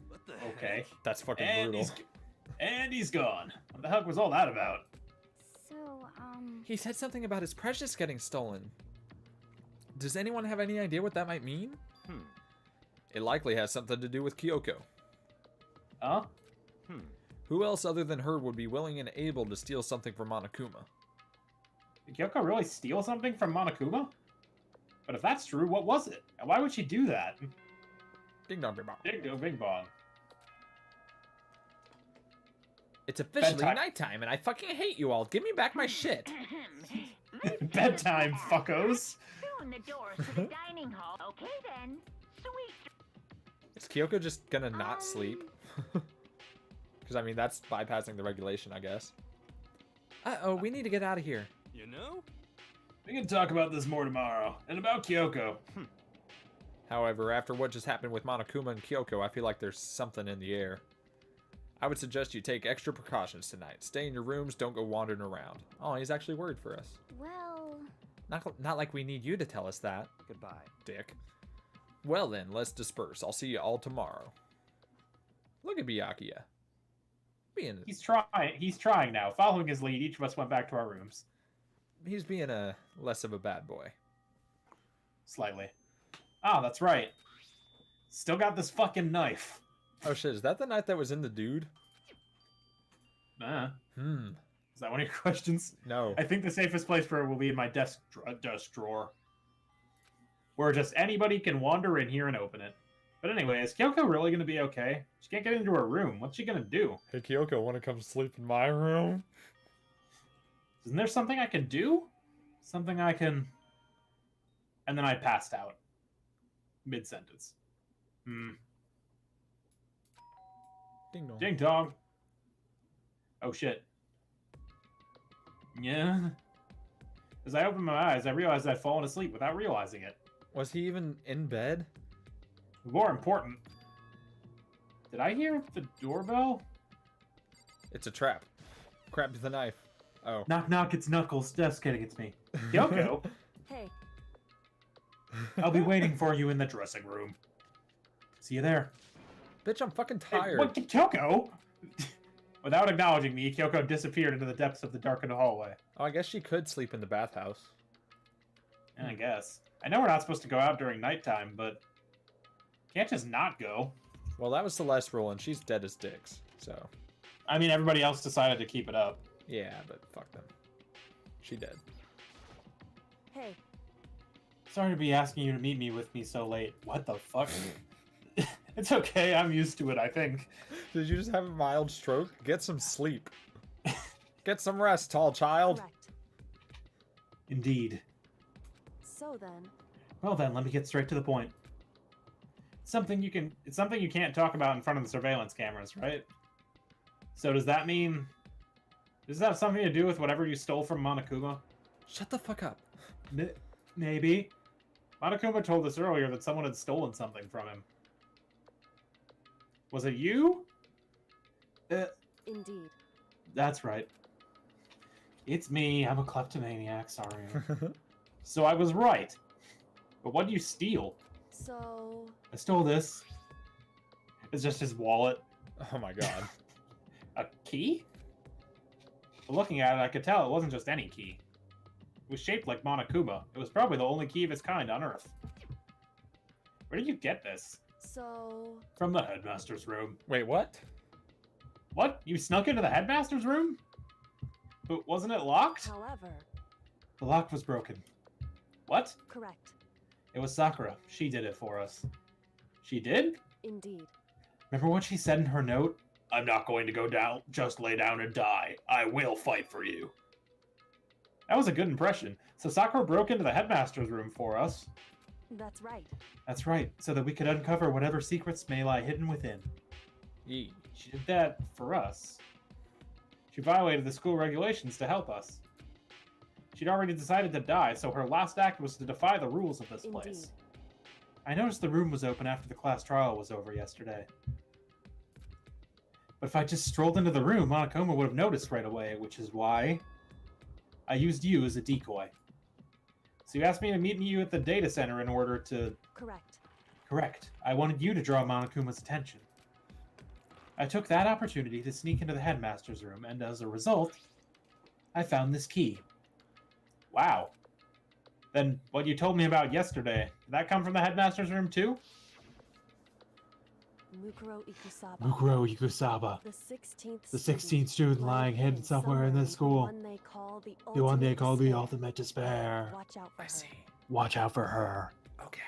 What the Okay. That's fucking And brutal. he's gone. What the heck was all that about? So, He said something about his precious getting stolen. Does anyone have any idea what that might mean? It likely has something to do with Kyoko. Huh? Who else other than her would be willing and able to steal something from Monokuma? Did Kyoko really steal something from Monokuma? But if that's true, what was it? And why would she do that? Ding dong, bing bong. Ding dong, bing bong. It's officially Bedtime. nighttime and I fucking hate you all. Give me back my shit. Bedtime, fuckos. Soon the doors to the dining hall. Okay then. Sweet. Is Kyoko just gonna not sleep? Because, I mean, that's bypassing the regulation, I guess. Uh-oh, we need to get out of here. You know? We can talk about this more tomorrow. And about Kyoko. However, after what just happened with Monokuma and Kyoko, I feel like there's something in the air. I would suggest you take extra precautions tonight. Stay in your rooms, don't go wandering around. Oh, he's actually worried for us. well, Not like we need you to tell us that, Goodbye. dick. Well then, let's disperse. I'll see you all tomorrow. Look at Byakuya. Being, He's trying now. Following his lead, each of us went back to our rooms. he's being a less of a bad boy. Slightly. Ah, that's right. Still got this fucking knife. Oh shit, is that the knife that was in the dude? Is that one of your questions? No. I think the safest place for it will be in my desk drawer. Where just anybody can wander in here and open it. But anyway, is Kyoko really going to be okay? She can't get into her room. What's she going to do? Hey Kyoko, wanna come sleep in my room? Isn't there something I can do? Something I can... And then I passed out. Mid-sentence. Ding dong. Ding dong. Oh shit. Yeah. As I opened my eyes, I realized I'd fallen asleep without realizing it. Was he even in bed? More important, did I hear the doorbell? It's a trap. Grabbed the knife. Oh. Knock, knock, it's Knuckles. Just kidding, it's me. Kyoko, hey, I'll be waiting for you in the dressing room. See you there. Bitch, I'm fucking Hey, tired. what, Kyoko? Without acknowledging me, Kyoko disappeared into the depths of the darkened hallway. Oh, I guess she could sleep in the bathhouse. I guess. I know we're not supposed to go out during nighttime, but can't just not go. Well, that was Celeste's rule, and she's dead as dicks. So, I mean, everybody else decided to keep it up. yeah, but fuck them. She dead. hey, Sorry to be asking you to meet me with me so late. What the fuck? It's okay, I'm used to it, I think. Did you just have a mild stroke? Get some sleep. Get some rest, tall child. correct. Indeed. So then, Well then, let me get straight to the point. It's something you can't talk about in front of the surveillance cameras, right? So does that mean... Does that have something to do with whatever you stole from Monokuma? Shut the fuck up. Maybe. Monokuma told us earlier that someone had stolen something from him. Was it you? indeed. That's right. It's me. I'm a kleptomaniac. Sorry. So I was right. But what do you steal? So, I stole this. It's just his wallet. Oh my god. A key? But looking at it, I could tell it wasn't just any key. It was shaped like Monokuma. It was probably the only key of its kind on Earth. Where did you get this? so, From the headmaster's room. Wait, what? What? You snuck into the headmaster's room? But wasn't it locked? however, The lock was broken. What? correct. It was Sakura. She did it for us. She did? Indeed. Remember what she said in her note? I'm not going to go down, just lay down and die. I will fight for you. That was a good impression. So Sakura broke into the headmaster's room for us. That's right. That's right, so that we could uncover whatever secrets may lie hidden within. Yee. She did that for us. She violated the school regulations to help us. She'd already decided to die, so her last act was to defy the rules of this place. Indeed. I noticed the room was open after the class trial was over yesterday. But if I just strolled into the room, Monokuma would have noticed right away, which is why I used you as a decoy. So you asked me to meet you at the data center in order to... Correct. Correct. I wanted you to draw Monokuma's attention. I took that opportunity to sneak into the headmaster's room, and as a result, I found this key. Wow. Then what you told me about yesterday, did that come from the headmaster's room too? Mukuro Ikusaba. Mukuro Ikusaba, The 16th the 16th student lying hidden somewhere in this school. The one they call the ultimate despair. Watch out for I her. see. Watch out for her. Okay.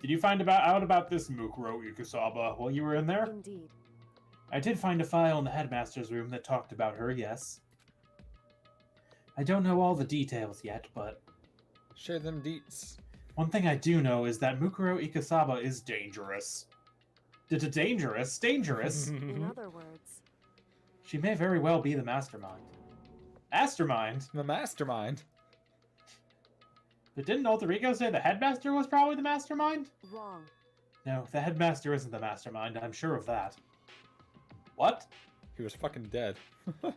Did you find out about this Mukuro Ikusaba while you were in there? Indeed. I did find a file in the headmaster's room that talked about her, yes. I don't know all the details yet, but Share them deets. one thing I do know is that Mukuro Ikusaba is Dangerous. Dangerous? Dangerous? In other words, She may very well be the mastermind. Mastermind? The mastermind. But didn't Alter Ego say the headmaster was probably the mastermind? wrong. No, the headmaster isn't the mastermind, I'm sure of that. What? He was fucking dead.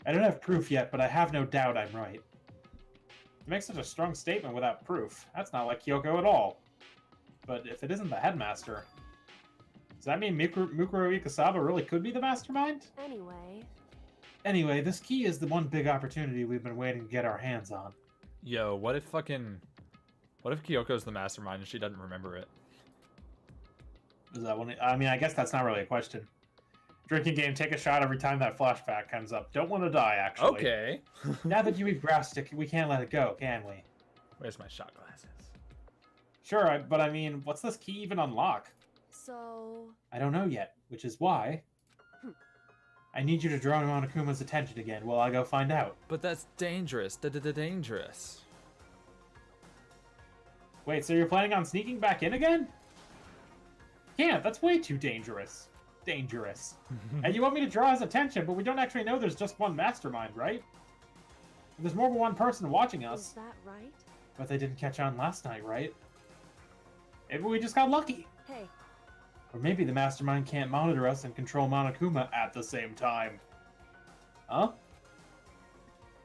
I don't have proof yet, but I have no doubt I'm right. To make such a strong statement without proof, that's not like Kyoko at all. But if it isn't the headmaster, does that mean Mukuro Ikusaba really could be the mastermind? Anyway, this key is the one big opportunity we've been waiting to get our hands on. Yo, what if Kyoko's the mastermind and she doesn't remember it? Is that one? I mean, I guess that's not really a question. Drinking game, take a shot every time that flashback comes up. Don't want to die, actually. Okay. Now that you've grasped it, we can't let it go, can we? Where's my shot glasses? Sure, but I mean, what's this key even unlock? So, I don't know yet, which is why I need you to draw Monokuma's attention again while I go find out. But that's dangerous. Dangerous. Wait, so you're planning on sneaking back in again? Can't, that's way too dangerous. Dangerous. And you want me to draw his attention, but we don't actually know there's just one mastermind, right? There's more than one person watching is us. that right? But they didn't catch on last night, right? Maybe we just got lucky. Hey, Or maybe the mastermind can't monitor us and control Monokuma At the same time. Huh?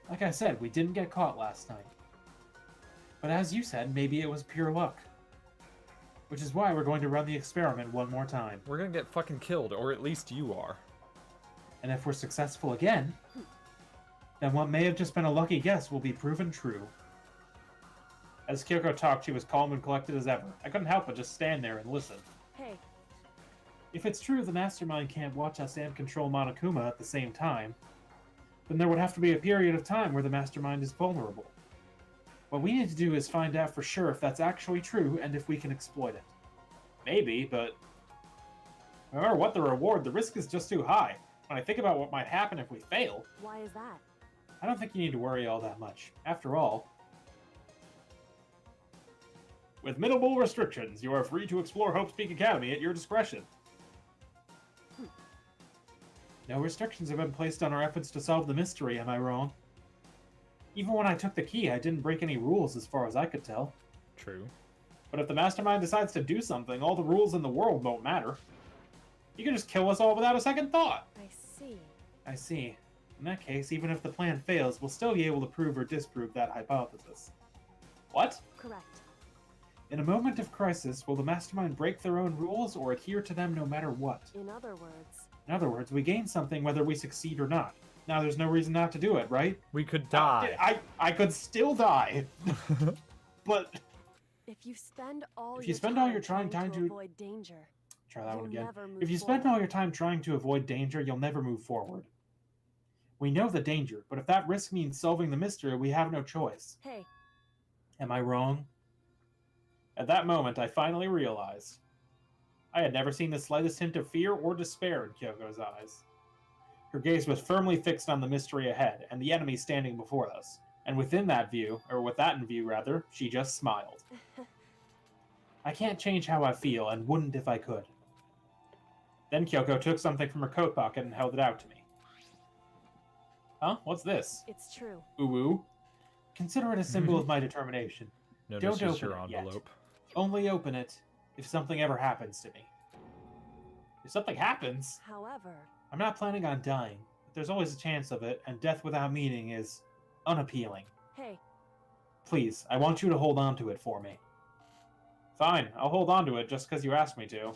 Like I said, we didn't get caught last night. But as you said, maybe it was pure luck. Which is why we're going to run the experiment one more time. We're gonna get fucking killed, or at least you are. And if we're successful again, then what may have just been a lucky guess will be proven true. As Kyoko talked, she was calm and collected as ever. I couldn't help but just stand there and listen. hey, If it's true the mastermind can't watch us and control Monokuma at the same time, then there would have to be a period of time where the mastermind is vulnerable. What we need to do is find out for sure if that's actually true and if we can exploit it. Maybe, but no matter what the reward, the risk is just too high. When I think about what might happen if we fail, why is that? I don't think you need to worry all that much. After all, with minimal restrictions, you are free to explore Hope's Peak Academy at your discretion. no restrictions have been placed on our efforts to solve the mystery, am I wrong? Even when I took the key, I didn't break any rules as far as I could tell. True. But if the mastermind decides to do something, all the rules in the world won't matter. You can just kill us all without a second thought. I see. I see. In that case, even if the plan fails, we'll still be able to prove or disprove that hypothesis. What? Correct. In a moment of crisis, will the mastermind break their own rules or adhere to them no matter what? In other words, In other words, we gain something whether we succeed or not. Now there's no reason not to do it, right? We could die. I could still die. But if you spend all If your you spend time all your time trying to to- avoid danger, Try that one you'll again. never move If you spend forward. all your time trying to avoid danger, you'll never move forward. We know the danger, but if that risk means solving the mystery, we have no choice. Hey, Am I wrong? at that moment, I finally realized I had never seen the slightest hint of fear or despair in Kyoko's eyes. Her gaze was firmly fixed on the mystery ahead and the enemy standing before us. And within that view, or with that in view rather, she just smiled. I can't change how I feel, and wouldn't if I could. Then Kyoko took something from her coat pocket and held it out to me. Huh? What's this? It's true. Ooh. Consider it a symbol of my determination. Notice Don't just your open it yet. envelope. Only open it if something ever happens to me. If something happens, However, I'm not planning on dying, but there's always a chance of it, and death without meaning is unappealing. hey, Please, I want you to hold on to it for me. Fine, I'll hold on to it just because you asked me to.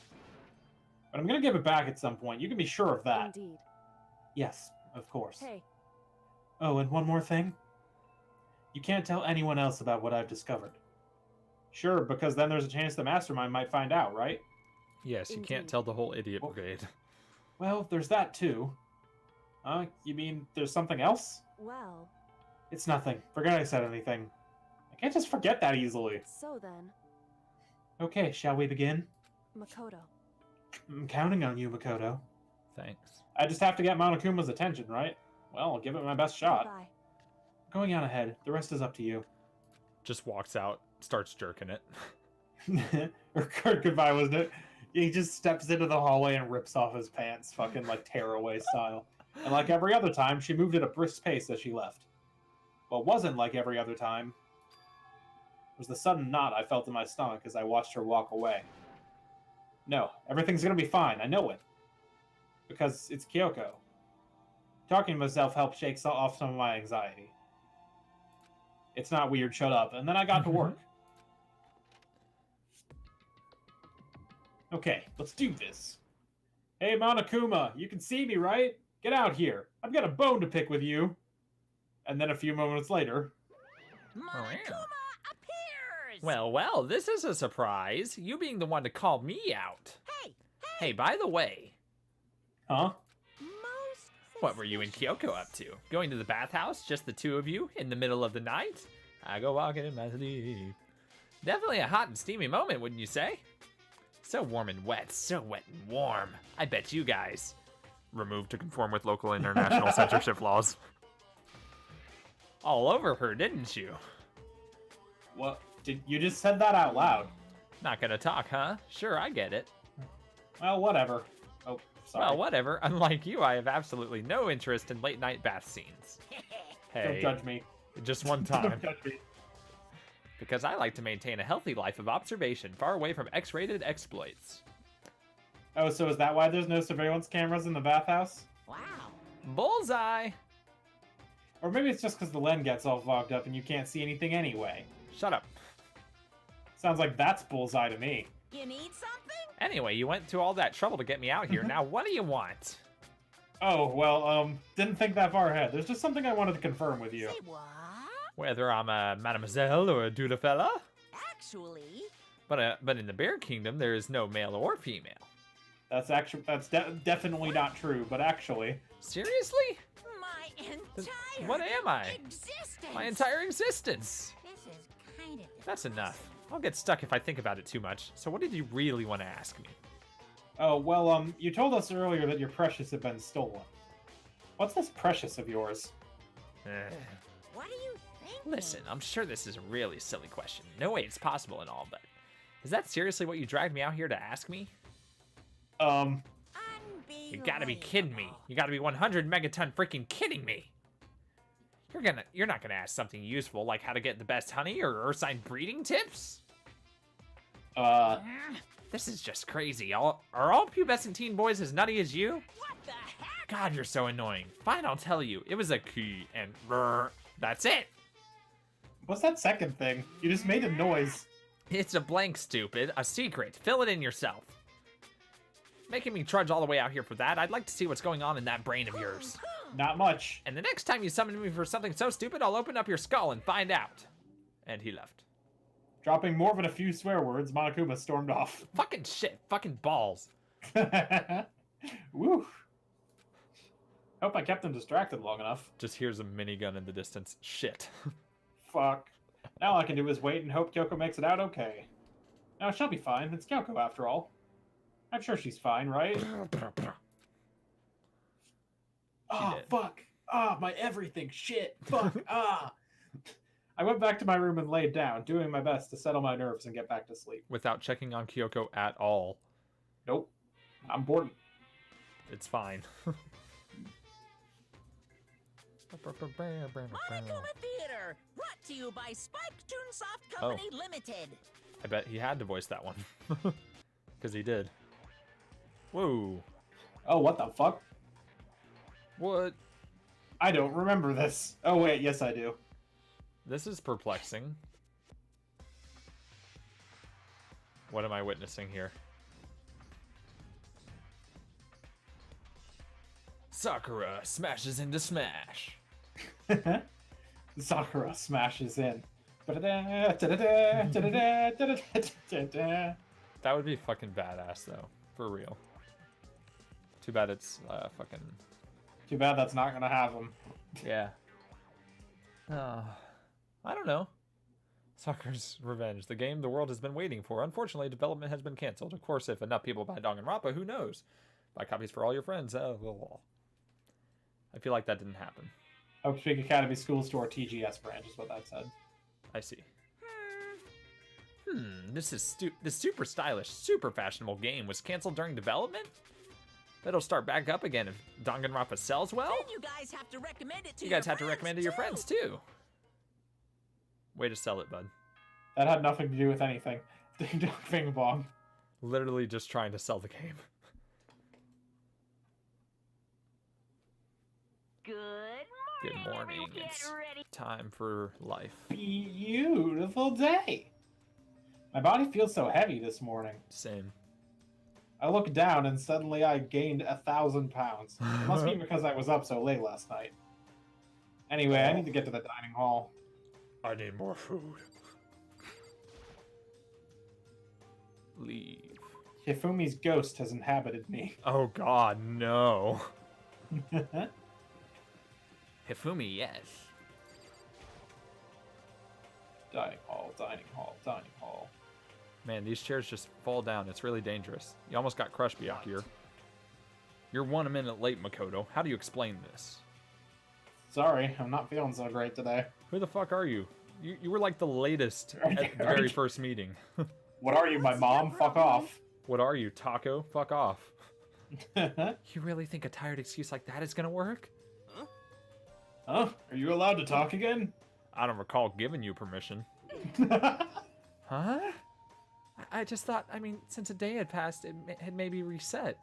But I'm gonna give it back at some point, you can be sure of that. indeed. Yes, of course. Hey, Oh, and one more thing. You can't tell anyone else about what I've discovered. Sure, because then there's a chance the Mastermind might find out, right? Yes, you can't Indeed. tell the whole idiot Oh. brigade. Well, there's that too. You mean there's something else? well, It's nothing. Forget I said anything. I can't just forget that easily. so then, Okay, shall we begin? Makoto. I'm counting on you, Makoto. Thanks. I just have to get Monokuma's attention, right? Well, I'll give it my best shot. Goodbye. Going on ahead. The rest is up to you. Just walks out, starts jerking it. Or goodbye, wasn't it? He just steps into the hallway and rips off his pants, fucking like tearaway style. And like every other time, she moved at a brisk pace as she left. What wasn't like every other time was the sudden knot I felt in my stomach as I watched her walk away. No, everything's gonna be fine, I know it. Because it's Kyoko. Talking to myself helped shake off some of my anxiety. It's not weird, shut up. And then I got to work. Okay, let's do this. Hey, Monokuma, you can see me, right? Get out here. I've got a bone to pick with you. And then a few moments later... Monokuma appears! Well, this is a surprise. You being the one to call me out. Hey, Hey, by the way, Huh? most what were you and Kyoko up to? Going to the bathhouse, just the two of you, in the middle of the night? I go walking in my sleep. Definitely a hot and steamy moment, wouldn't you say? So warm and wet, so wet and warm. I bet you guys. Removed to conform with local and international censorship laws. All over her, didn't you? What? You just said that out loud? Not gonna talk, huh? Sure, I get it. Well, whatever. Oh, sorry. Well, whatever. Unlike you, I have absolutely no interest in late night bath scenes. Don't Hey, judge me. just one time. Don't judge me. Because I like to maintain a healthy life of observation, far away from X-rated exploits. Oh, so is that why there's no surveillance cameras in the bathhouse? Wow. Bullseye! Or maybe it's just because the lens gets all fogged up and you can't see anything anyway. Shut up. Sounds like that's bullseye to me. You need something? Anyway, you went to all that trouble to get me out here. Now, what do you want? Oh, well, didn't think that far ahead. There's just something I wanted to confirm with you. Say what? Whether I'm a mademoiselle or a duda fella? Actually, But in the Bear Kingdom, there is no male or female. That's definitely not true, but actually... Seriously? my entire What am I? existence. My entire existence. This is kind of That's enough. I'll get stuck if I think about it too much. So what did you really want to ask me? Oh, well, you told us earlier that your precious had been stolen. What's this precious of yours? Eh. What do you think? Listen, I'm sure this is a really silly question. No way it's possible and all, but is that seriously what you dragged me out here to ask me? You gotta be kidding me. You gotta be 100 megaton freaking kidding me. You're not gonna ask something useful like how to get the best honey or ursine breeding tips? This is just crazy. Are all pubescent teen boys as nutty as you? What the heck? God, you're so annoying. Fine, I'll tell you. It was a key and brr. That's it. What's that second thing? You just made a noise. It's a blank, stupid. A secret. Fill it in yourself. Making me trudge all the way out here for that. I'd like to see what's going on in that brain of yours. Not much. And the next time you summon me for something so stupid, I'll open up your skull and find out. And he left. Dropping more than a few swear words, Monokuma stormed off. Fucking shit. Fucking balls. Woo. Hope I kept him distracted long enough. Just hears a minigun in the distance. Shit. Fuck. Now all I can do is wait and hope Kyoko makes it out okay. No, she'll be fine. It's Kyoko after all. I'm sure she's fine, right? Ah, did. fuck. Ah, my everything. Shit. Fuck. Ah. I went back to my room and laid down, doing my best to settle my nerves and get back to sleep. Without checking on Kyoko at all. Nope. I'm bored. It's fine. Monokuma Theater, brought to you by Spike Toonsoft Company Limited. I bet he had to voice that one. Because he did. Whoa. Oh, what the fuck? What? I don't remember this. Oh, wait. Yes, I do. This is perplexing. What am I witnessing here? Sakura smashes into Smash. Sakura smashes in. That would be fucking badass, though. For real. Too bad it's fucking... Too bad that's not gonna happen. Yeah. I don't know. Sakura's Revenge, the game the world has been waiting for. Unfortunately, development has been canceled. Of course, if enough people buy Danganronpa, who knows? Buy copies for all your friends. I feel like that didn't happen. Oak Street Academy School Store TGS branch is what that said. I see. This super stylish, super fashionable game was canceled during development? It'll start back up again if Danganronpa sells well? Then you guys have to recommend it to You guys have to recommend it to your friends, too. Way to sell it, bud. That had nothing to do with anything. Ding dong bing bong. Literally just trying to sell the game. Good Good morning. morning. Everyone get It's ready. time for life. Beautiful day. My body feels so heavy this morning. Same. I look down and suddenly I gained 1,000 pounds. It must be because I was up so late last night. Anyway, I need to get to the dining hall. I need more food. Leave. Hifumi's ghost has inhabited me. Oh god, no. Hifumi, yes. Dining hall, dining hall, dining hall. Man, these chairs just fall down. It's really dangerous. You almost got crushed, Byakuya. You're 1 minute late, Makoto. How do you explain this? Sorry, I'm not feeling so great today. Who the fuck are you? You were like the latest at the very first meeting. What are you, my mom? Fuck off. What are you, Taco? Fuck off. You really think a tired excuse like that is gonna work? Huh? Are you allowed to talk again? I don't recall giving you permission. Huh? I just thought, I mean, since a day had passed, it had maybe reset.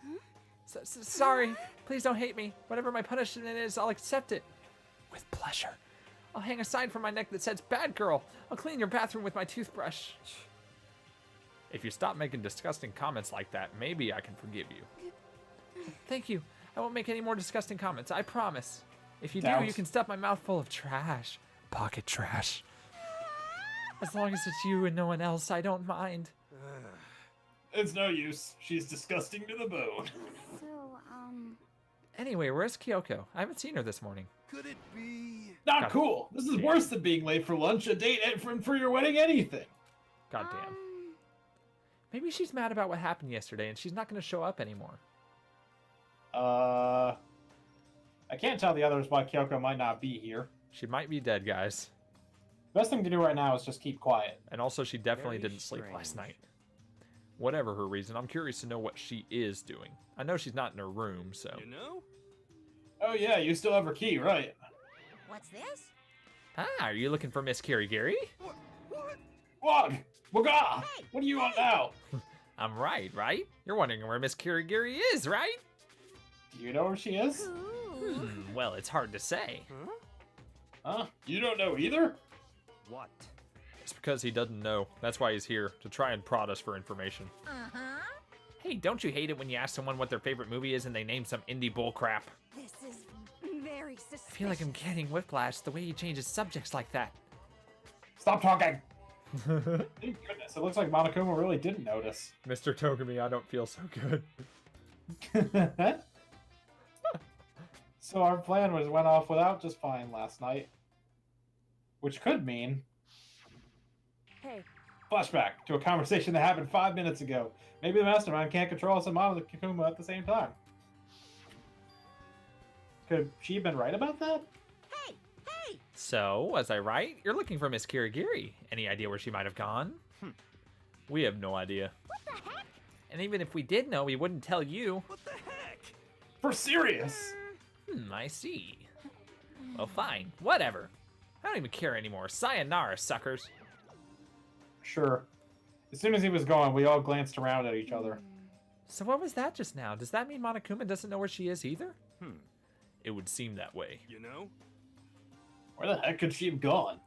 Sorry, please don't hate me. Whatever my punishment is, I'll accept it. With pleasure. I'll hang a sign from my neck that says, "Bad girl." I'll clean your bathroom with my toothbrush. If you stop making disgusting comments like that, maybe I can forgive you. Thank you. I won't make any more disgusting comments, I promise. If you do, you can stuff my mouth full of trash. Pocket trash. As long as it's you and no one else, I don't mind. It's no use. She's disgusting to the bone. So, Anyway, where's Kyoko? I haven't seen her this morning. Could it be? Not God cool. This is damn. worse than being late for lunch, a date, and for your wedding, anything. Goddamn. Maybe she's mad about what happened yesterday and she's not going to show up anymore. I can't tell the others why Kyoko might not be here. She might be dead, guys. Best thing to do right now is just keep quiet. And also, she definitely Very didn't sleep last strange. night. Whatever her reason, I'm curious to know what she is doing. I know she's not in her room, so... You know? Oh yeah, you still have her key, right? What's this? Ah, are you looking for Miss Kirigiri? What? What? Wog! Waga! Hey, What do you want now? I'm right? You're wondering where Miss Kirigiri is, right? Do you know where she is? Well, it's hard to say. Huh? You don't know either? What? It's because he doesn't know. That's why he's here, to try and prod us for information. Uh-huh. Hey, don't you hate it when you ask someone what their favorite movie is and they name some indie bullcrap? this is very suspicious. I feel like I'm getting whiplash the way he changes subjects like that. Stop talking! Thank goodness, it looks like Monokuma really didn't notice. Mr. Togami, I don't feel so good. So our plan went off without just fine last night. Which could mean... Hey, Flashback to a conversation that happened 5 minutes ago. Maybe the mastermind can't control us and Monokuma at the same time. Could she have been right about that? Hey, hey! So, was I right? You're looking for Miss Kirigiri. Any idea where she might have gone? We have no idea. What the heck? And even if we did know, we wouldn't tell you. What the heck? For serious? I see. Well, fine. Whatever. I don't even care anymore. Sayonara, suckers. Sure. As soon as he was gone, we all glanced around at each other. So what was that just now? Does that mean Monokuma doesn't know where she is either? It would seem that way. You know? Where the heck could she have gone?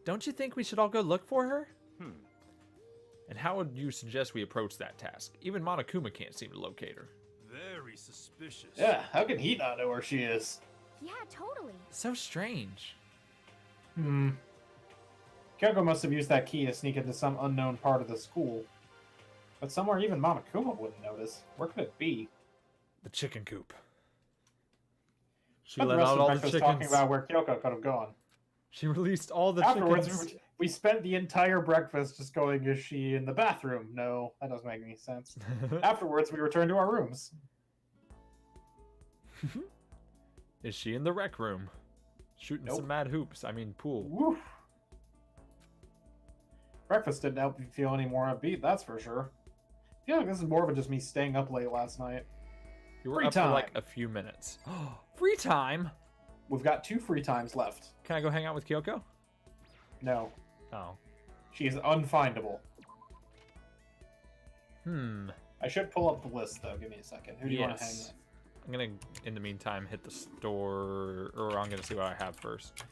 Don't you think we should all go look for her? And how would you suggest we approach that task? Even Monokuma can't seem to locate her. Very suspicious. Yeah, how can he not know where she is? Yeah, totally. So strange. Kyoko must have used that key to sneak into some unknown part of the school. But somewhere even Monokuma wouldn't notice. Where could it be? The chicken coop. She Spent the let rest out of all the the breakfast talking chickens. about where Kyoko could have gone. She released all the Afterwards, chickens. we spent the entire breakfast just going, is she in the bathroom? No, that doesn't make any sense. Afterwards, we returned to our rooms. Is she in the rec room? Shooting Nope. some mad hoops. I mean, pool. Woof. Breakfast didn't help me feel any more upbeat, that's for sure. I feel like this is more of just me staying up late last night. You were Free up for like time. a few minutes. Free time? We've got 2 free times left. Can I go hang out with Kyoko? No, Oh. she is unfindable. I I should pull up the list, though. Give me a second. Who do you want to hang Yes. with? I'm gonna, in the meantime, hit the store, or I'm gonna see what I have first.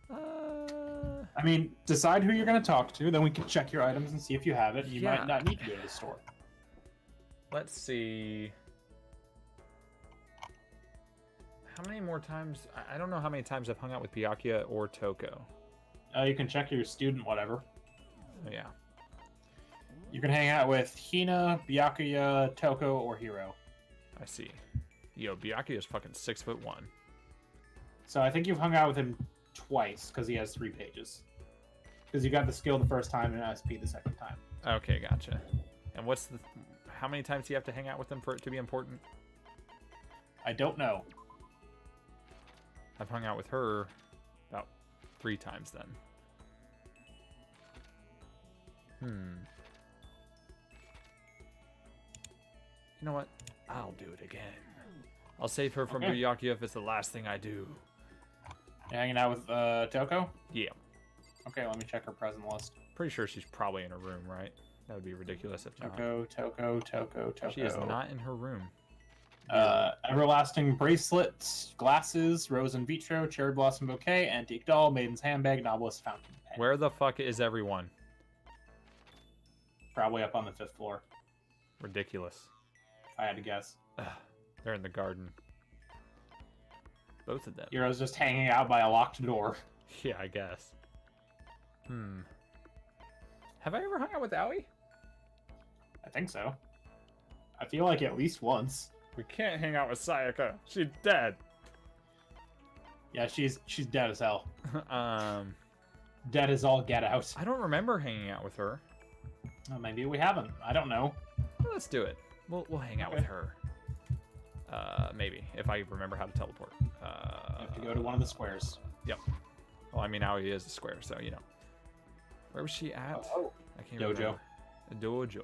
I mean, decide who you're going to talk to, then we can check your items and see if you have it. You Yeah. might not need to go to the store. Let's see. How many more times? I don't know how many times I've hung out with Byakuya or Toko. You can check your student whatever. Oh, yeah. You can hang out with Hina, Byakuya, Toko, or Hiro. I see. Yo, Byakuya's fucking 6'1". So I think you've hung out with him twice because he has 3 pages. Because you got the skill the first time and SP the second time. Okay, gotcha. And what's the? How many times do you have to hang out with them for it to be important? I don't know. I've hung out with her about 3 times then. You know what? I'll do it again. I'll save her from Okay. Byakuya if it's the last thing I do. You hanging out with Toko? Yeah. Okay, let me check her present list. Pretty sure she's probably in her room, right? That would be ridiculous if not. Toko. She is not in her room. Everlasting bracelets, glasses, rose in vitro, cherry blossom bouquet, antique doll, maiden's handbag, novelist fountain pen. Where the fuck is everyone? Probably up on the 5th floor, Ridiculous. if I had to guess. Ugh, they're in the garden. Both of them. Hero's just hanging out by a locked door. Yeah, I guess. Have I ever hung out with Aoi? I think so. I feel like at least once. We can't hang out with Sayaka. She's dead. Yeah, she's dead as hell. I Dead as all get out. don't remember hanging out with her. Oh, maybe we haven't. I don't know. Well, let's do it. We'll hang out with Okay. her. Maybe if I remember how to teleport. You have to go to one of the squares. Yep. Well, I mean, Aoi is a square, so you know. Where was she at? Oh, I can't dojo. remember. A dojo.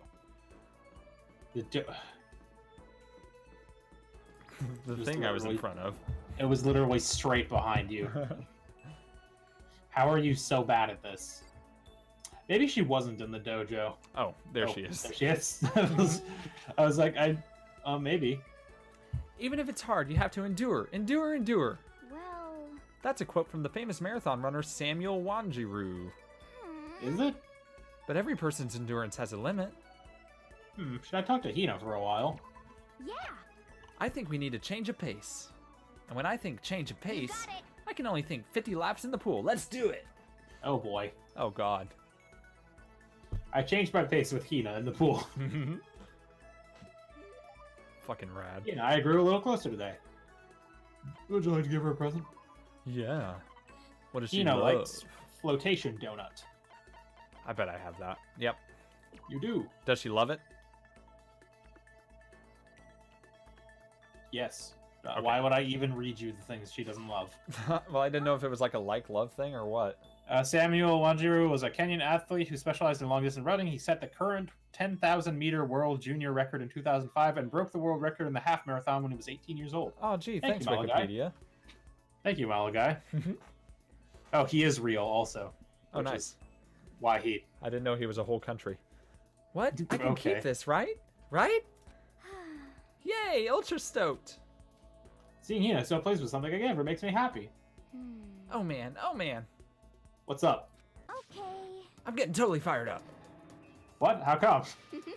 The Just thing I was in literally- front of. It was literally straight behind you. How are you so bad at this? Maybe she wasn't in the dojo. Oh, there Oh, she is. There she is. I was like, maybe. Even if it's hard, you have to endure. Endure, endure. Well, That's a quote from the famous marathon runner Samuel Wanjiru. Is it? But every person's endurance has a limit. Should I talk to Hina for a while? yeah. I think we need a change of pace. And when I think change of pace, got it. I can only think 50 laps in the pool. Let's do it. Oh boy. Oh, God. I changed my pace with Hina in the pool. Fucking rad. Hina, I grew a little closer today. Would you like to give her a present? Yeah. What does she Hina love? likes flotation donut. I bet I have that. Yep. You do? Does she love it? Yes. Okay. Why would I even read you the things she doesn't love? Well, I didn't know if it was like a like-love thing or what. Samuel Wanjiru was a Kenyan athlete who specialized in long-distance running. He set the current 10,000-meter world junior record in 2005 and broke the world record in the half marathon when he was 18 years old. Oh, gee, Thank thanks, you, Malagai. Wikipedia. Thank you, Malagai. Oh, he is real also. Oh, which nice. is why he... I didn't know he was a whole country. What? I can Okay. keep this, right? Right? Yay, ultra stoked. Seeing Hina so pleased with something again makes me happy. Oh, man. Oh, man. What's up? Okay. I'm getting totally fired up. What? How come?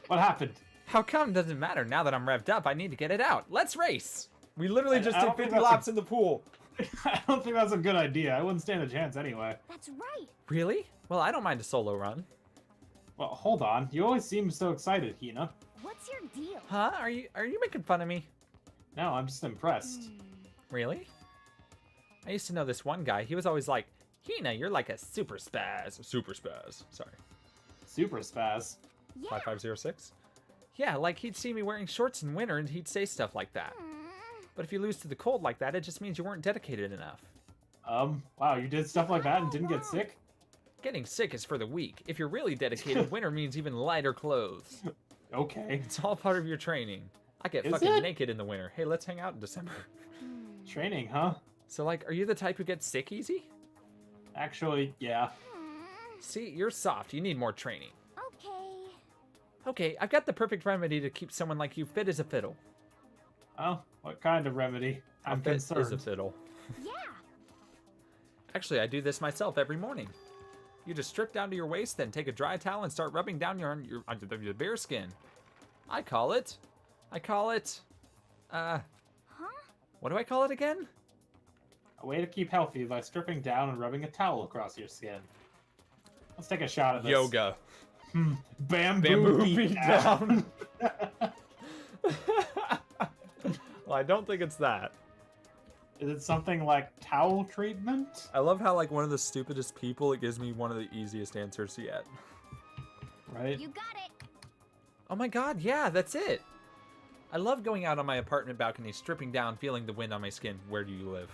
What happened? How come doesn't matter. Now that I'm revved up, I need to get it out. Let's race. We literally just I did don't think 50 that's laps in the pool. I don't think that's a good idea. I wouldn't stand a chance anyway. That's right. Really? Well, I don't mind a solo run. Well, hold on. You always seem so excited, Hina. What's your deal? Huh? Are you making fun of me? No, I'm just impressed. Really? I used to know this one guy. He was always like, Hina, you're like a super spaz. Super spaz. Sorry. Super spaz. Yeah. 5506? Yeah, like he'd see me wearing shorts in winter and he'd say stuff like that. But if you lose to the cold like that, it just means you weren't dedicated enough. Wow, you did stuff like that and didn't get sick? Getting sick is for the weak. If you're really dedicated, winter means even lighter clothes. Okay. It's all part of your training. I get Is fucking it? naked in the winter. Hey, let's hang out in December. Training, huh? So, like, are you the type who gets sick easy? Actually, yeah. See, you're soft. You need more training. Okay. Okay, I've got the perfect remedy to keep someone like you fit as a fiddle. Oh, what kind of remedy? I'm Fit as a concerned. fiddle. Yeah. Actually, I do this myself every morning. You just strip down to your waist, then take a dry towel and start rubbing down your bare skin. I call it, Huh? what do I call it again? A way to keep healthy by stripping down and rubbing a towel across your skin. Let's take a shot at this. Yoga. Bamboo beat down. Well, I don't think it's that. Is it something like towel treatment? I love how, like, one of the stupidest people, it gives me one of the easiest answers yet. Right? You got it. Oh my god, yeah, that's it. I love going out on my apartment balcony, stripping down, feeling the wind on my skin. Where do you live?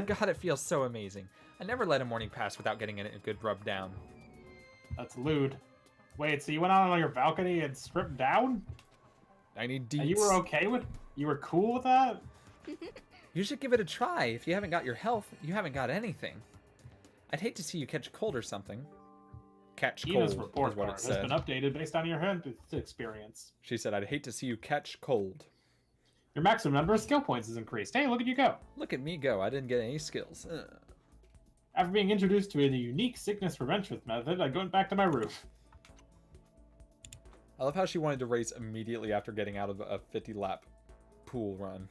God, it feels so amazing. I never let a morning pass without getting a good rub down. That's lewd. Wait, so you went out on your balcony and stripped down? I need And deets. you were okay with... You were cool with that? You should give it a try. If you haven't got your health, you haven't got anything. I'd hate to see you catch a cold or something. Catch Hina's cold report is what card it has said. been updated based on your health experience. She said, I'd hate to see you catch cold. Your maximum number of skill points is increased. Hey, look at you go. Look at me go. I didn't get any skills. Ugh. After being introduced to a unique sickness prevention method, I went back to my roof. I love how she wanted to race immediately after getting out of a 50-lap pool run.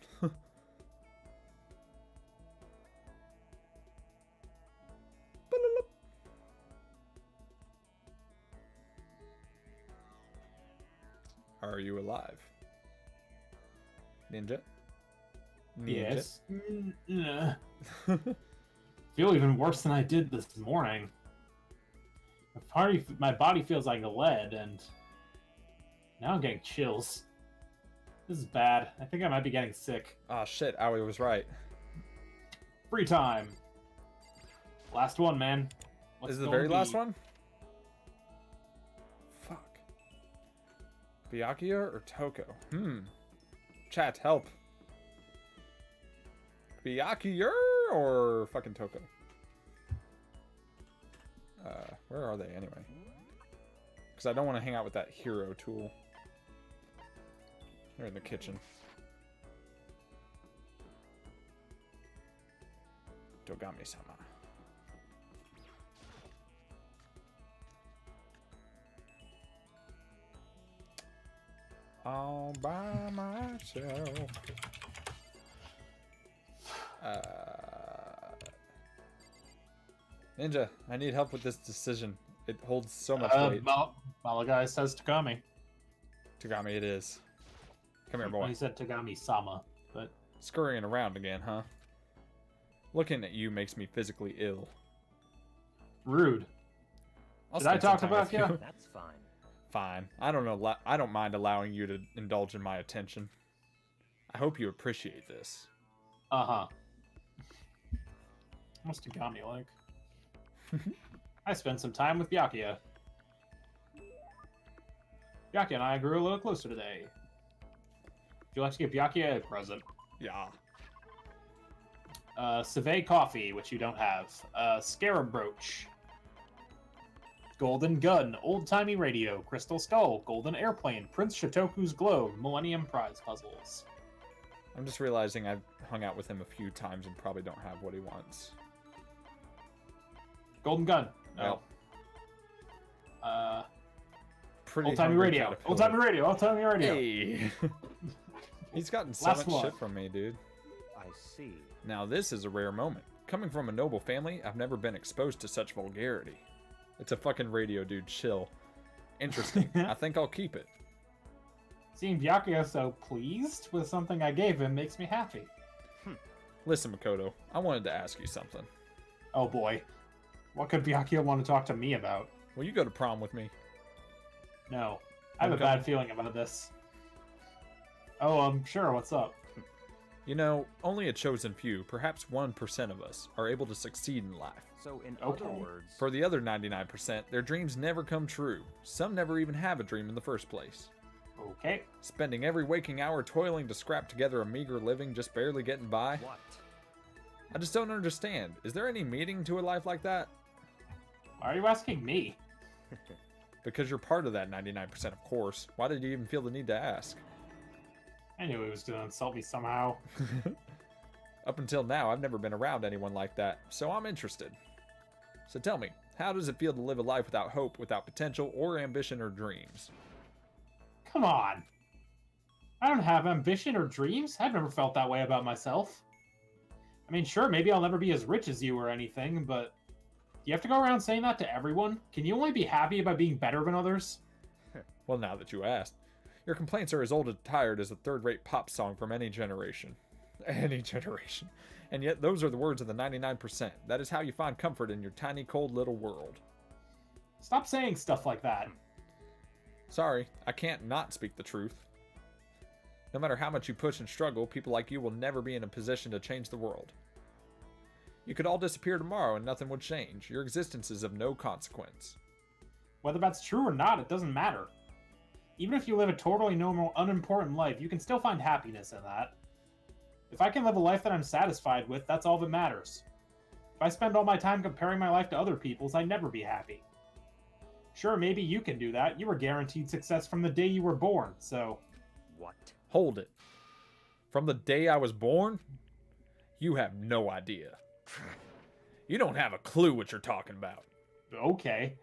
Are you alive? Ninja? Yes. Feel even worse than I did this morning. My body feels like lead, and now I'm getting chills. This is bad. I think I might be getting sick. Ah, shit. Aoi was right. Free time. Last one, man. What's Is it the gonna very last be? one? Fuck. Byakuya or Toko? Chat, help. Byakuya or fucking Toko? Where are they anyway? Because I don't want to hang out with that hero tool. They're in the kitchen. Dogami-sama. All by myself. Ninja, I need help with this decision. It holds so much weight. Malagai says Tagami. Tagami it is. Come here, Well, boy. he said Tagami-sama, but... Scurrying around again, huh? Looking at you makes me physically ill. Rude. I'll Did I spend some talk time about with you? That's fine. Fine. I don't mind allowing you to indulge in my attention. I hope you appreciate this. Uh-huh. Must have got me like. I spent some time with Byakuya. Byakuya and I grew a little closer today. Would you like to give Byakuya a present? Yeah. Civet coffee, which you don't have. Scarab brooch. Golden gun, old-timey radio, crystal skull, golden airplane, Prince Shotoku's globe, Millennium Prize puzzles. I'm just realizing I've hung out with him a few times and probably don't have what he wants. Golden gun. No. Pretty Old-timey hungry radio. caterpillar. Old-timey radio. Old-timey radio. Hey. He's gotten so Last much one. shit from me, dude. I see. Now this is a rare moment. Coming from a noble family, I've never been exposed to such vulgarity. It's a fucking radio, dude. Chill. Interesting. I think I'll keep it. Seeing Byakuya so pleased with something I gave him makes me happy. Listen, Makoto, I wanted to ask you something. Oh boy. What could Byakuya want to talk to me about? Will you go to prom with me? No. I have a bad feeling about this. Oh, sure. What's up? You know, only a chosen few, perhaps 1% of us, are able to succeed in life. So in Okay. other words, For the other 99%, their dreams never come true. Some never even have a dream in the first place. Okay. Spending every waking hour toiling to scrap together a meager living, just barely getting by. what? I just don't understand. Is there any meaning to a life like that? Why are you asking me? Because you're part of that 99%, of course. Why did you even feel the need to ask? I knew he was going to insult me somehow. Up until now, I've never been around anyone like that, so I'm interested. So tell me, how does it feel to live a life without hope, without potential, or ambition or dreams? Come on. I don't have ambition or dreams. I've never felt that way about myself. I mean, sure, maybe I'll never be as rich as you or anything, but do you have to go around saying that to everyone? Can you only be happy about being better than others? Well, now that you asked. Your complaints are as old and tired as a third-rate pop song from any generation. Any generation. And yet those are the words of the 99%. That is how you find comfort in your tiny, cold little world. Stop saying stuff like that. Sorry, I can't not speak the truth. No matter how much you push and struggle, people like you will never be in a position to change the world. You could all disappear tomorrow and nothing would change. Your existence is of no consequence. Whether that's true or not, it doesn't matter. Even if you live a totally normal, unimportant life, you can still find happiness in that. If I can live a life that I'm satisfied with, that's all that matters. If I spend all my time comparing my life to other people's, I'd never be happy. Sure, maybe you can do that. You were guaranteed success from the day you were born, so... What? Hold it. From the day I was born? You have no idea. You don't have a clue what you're talking about. Okay.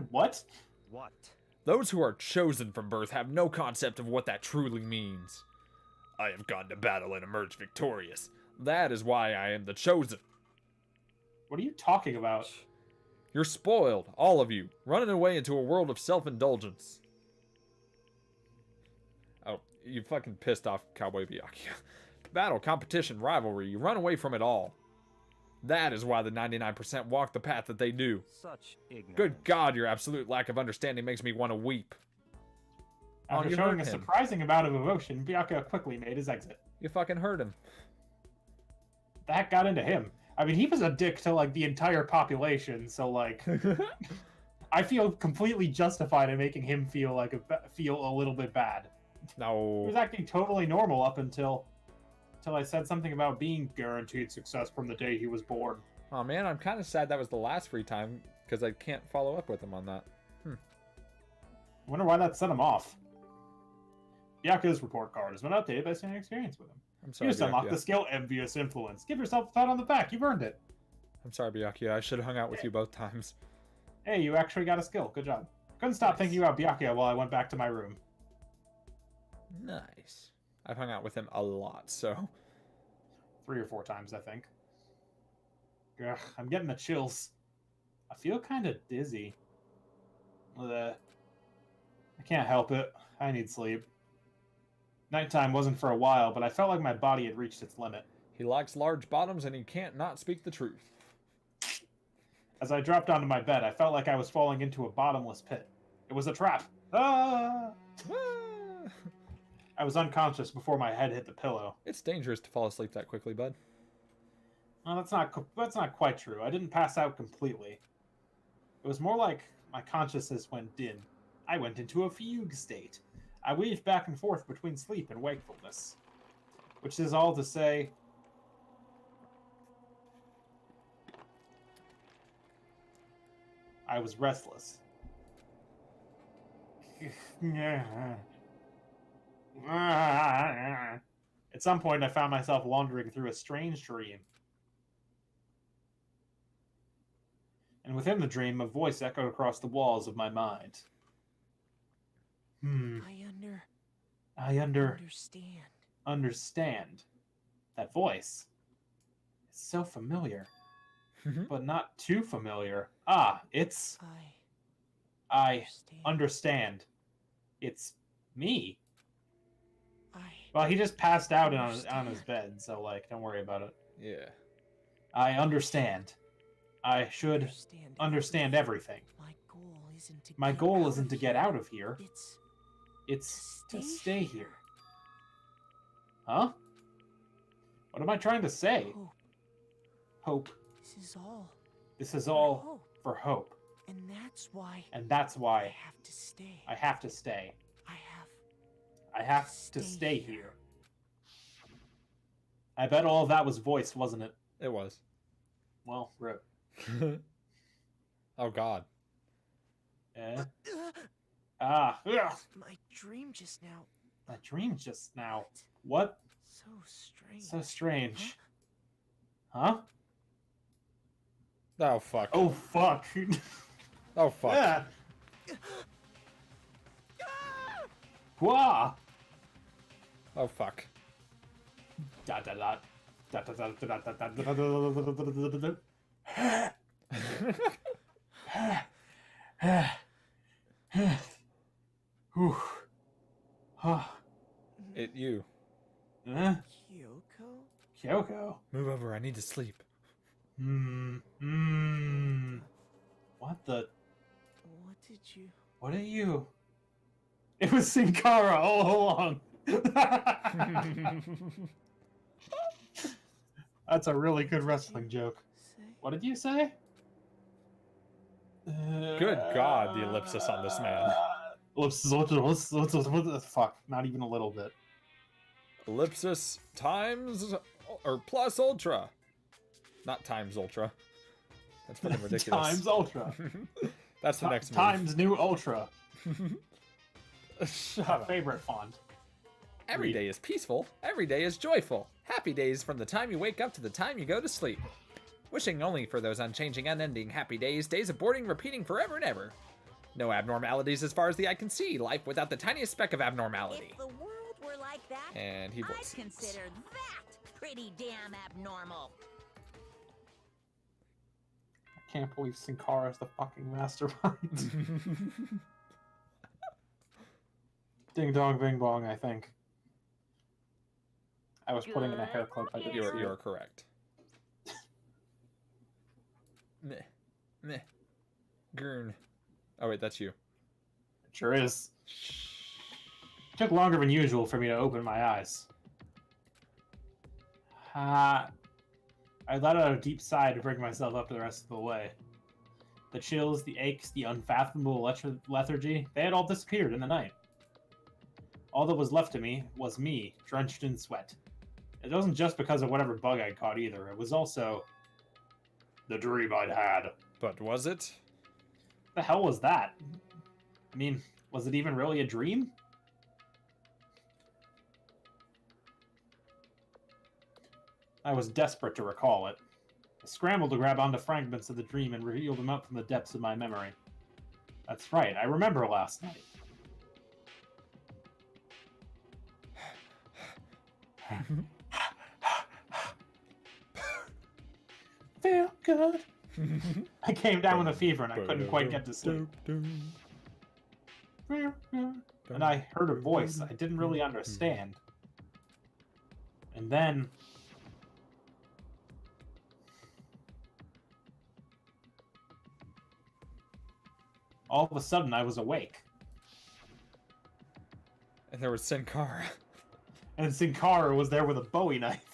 What? What? Those who are chosen from birth have no concept of what that truly means. I have gone to battle and emerged victorious. That is why I am the chosen. What are you talking about? You're spoiled, all of you, running away into a world of self-indulgence. Oh, you fucking pissed off Cowboy Byakuya. Battle, competition, rivalry, you run away from it all. That is why the 99% walk the path that they do. Such ignorance. Good God, your absolute lack of understanding makes me want to weep. After you showing hurt a him. surprising amount of emotion, Byakuya quickly made his exit. You fucking hurt him. That got into him. I mean, he was a dick to, like, the entire population, so, like... I feel completely justified in making him feel like feel a little bit bad. He No. was acting totally normal up until I said something about being guaranteed success from the day he was born. Oh man, I'm kind of sad that was the last free time because I can't follow up with him on that. I wonder why that set him off. Byakuya's report card has been updated by sharing experience with him. I'm You sorry, just unlocked Byakuya. the skill Envious Influence. Give yourself a pat on the back. You've earned it. I'm sorry, Byakuya. I should have hung out with you both times. Hey, you actually got a skill. Good job. Couldn't stop Nice. thinking about Byakuya while I went back to my room. Nice. I've hung out with him a lot, so 3 or 4 times, I think. Ugh, I'm getting the chills. I feel kind of dizzy. I can't help it. I need sleep. Nighttime wasn't for a while, but I felt like my body had reached its limit. he likes large bottoms and he can't not speak the truth. As I dropped onto my bed, I felt like I was falling into a bottomless pit. It was a trap. Ah! Ah! I was unconscious before my head hit the pillow. It's dangerous to fall asleep that quickly, bud. No, that's not quite true. I didn't pass out completely. It was more like my consciousness went dim. I went into a fugue state. I weaved back and forth between sleep and wakefulness. Which is all to say... I was restless. At some point, I found myself wandering through a strange dream. And within the dream, a voice echoed across the walls of my mind. I understand. That voice. It's so familiar. But not too familiar. It's... I understand. It's me. Well, he just passed out on his bed, so, like, don't worry about it. Yeah. I understand. I should understand everything. My goal isn't to get out of here. It's to stay here. Huh? What am I trying to say? Hope. This is all for hope. And that's why I have to stay. I have to stay. I have to stay here. I bet all of that was voiced, wasn't it? It was. Well, rip. Oh, God. Eh? My dream just now. My dream just now. What? So strange. So strange. Huh? Oh, fuck. Oh, fuck. Oh, fuck. Yeah. Wah! Oh, fuck. Dot dot dot. Dot dot dot dot dot dot dot dot dot. You. Huh? Kyoko? Kyoko? Move over, I need to sleep. What the? What did you... What are you? It was Sin Cara all along. That's a really good wrestling joke. say? What did you say? Good God, the ellipsis on this man. Ellipsis, what the fuck? Not even a little bit. Ellipsis times or plus ultra. Not times ultra. That's fucking ridiculous. Times Ultra. That's the next move. Times New Ultra. Shut My up. favorite font. Every day is peaceful. Every day is joyful. Happy days from the time you wake up to the time you go to sleep. Wishing only for those unchanging, unending happy days, days of boarding repeating forever and ever. No abnormalities as far as the eye can see. Life without the tiniest speck of abnormality. If the world were like that, And he I'd voices. consider that pretty damn abnormal. I can't believe Sin Cara is the fucking mastermind. Ding dong, bing bong, I think. I was putting in a hair clip. I didn't see You're it. correct. Meh. Meh. Gurn. Oh, wait, that's you. It sure is. Took longer than usual for me to open my eyes. I let out a deep sigh to bring myself up the rest of the way. The chills, the aches, the unfathomable lethargy, they had all disappeared in the night. All that was left of me was me, drenched in sweat. It wasn't just because of whatever bug I'd caught either. It was also the dream I'd had. But was it? The hell was that? I mean, was it even really a dream? I was desperate to recall it. I scrambled to grab onto fragments of the dream and reel them up from the depths of my memory. That's right, I remember last night. Feel good. I came down with a fever and I couldn't quite get to sleep. And I heard a voice I didn't really understand. And then... all of a sudden, I was awake. And there was Sin Cara. And Sin Cara was there with a Bowie knife.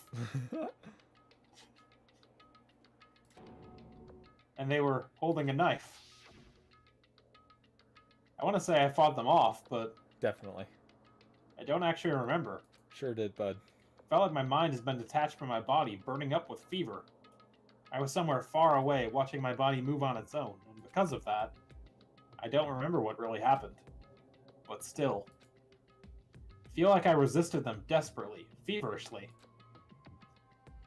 And they were holding a knife. I want to say I fought them off, but Definitely. I don't actually remember. Sure did, bud. Felt like my mind has been detached from my body, burning up with fever. I was somewhere far away, watching my body move on its own, and because of that, I don't remember what really happened. But still, I feel like I resisted them desperately, feverishly.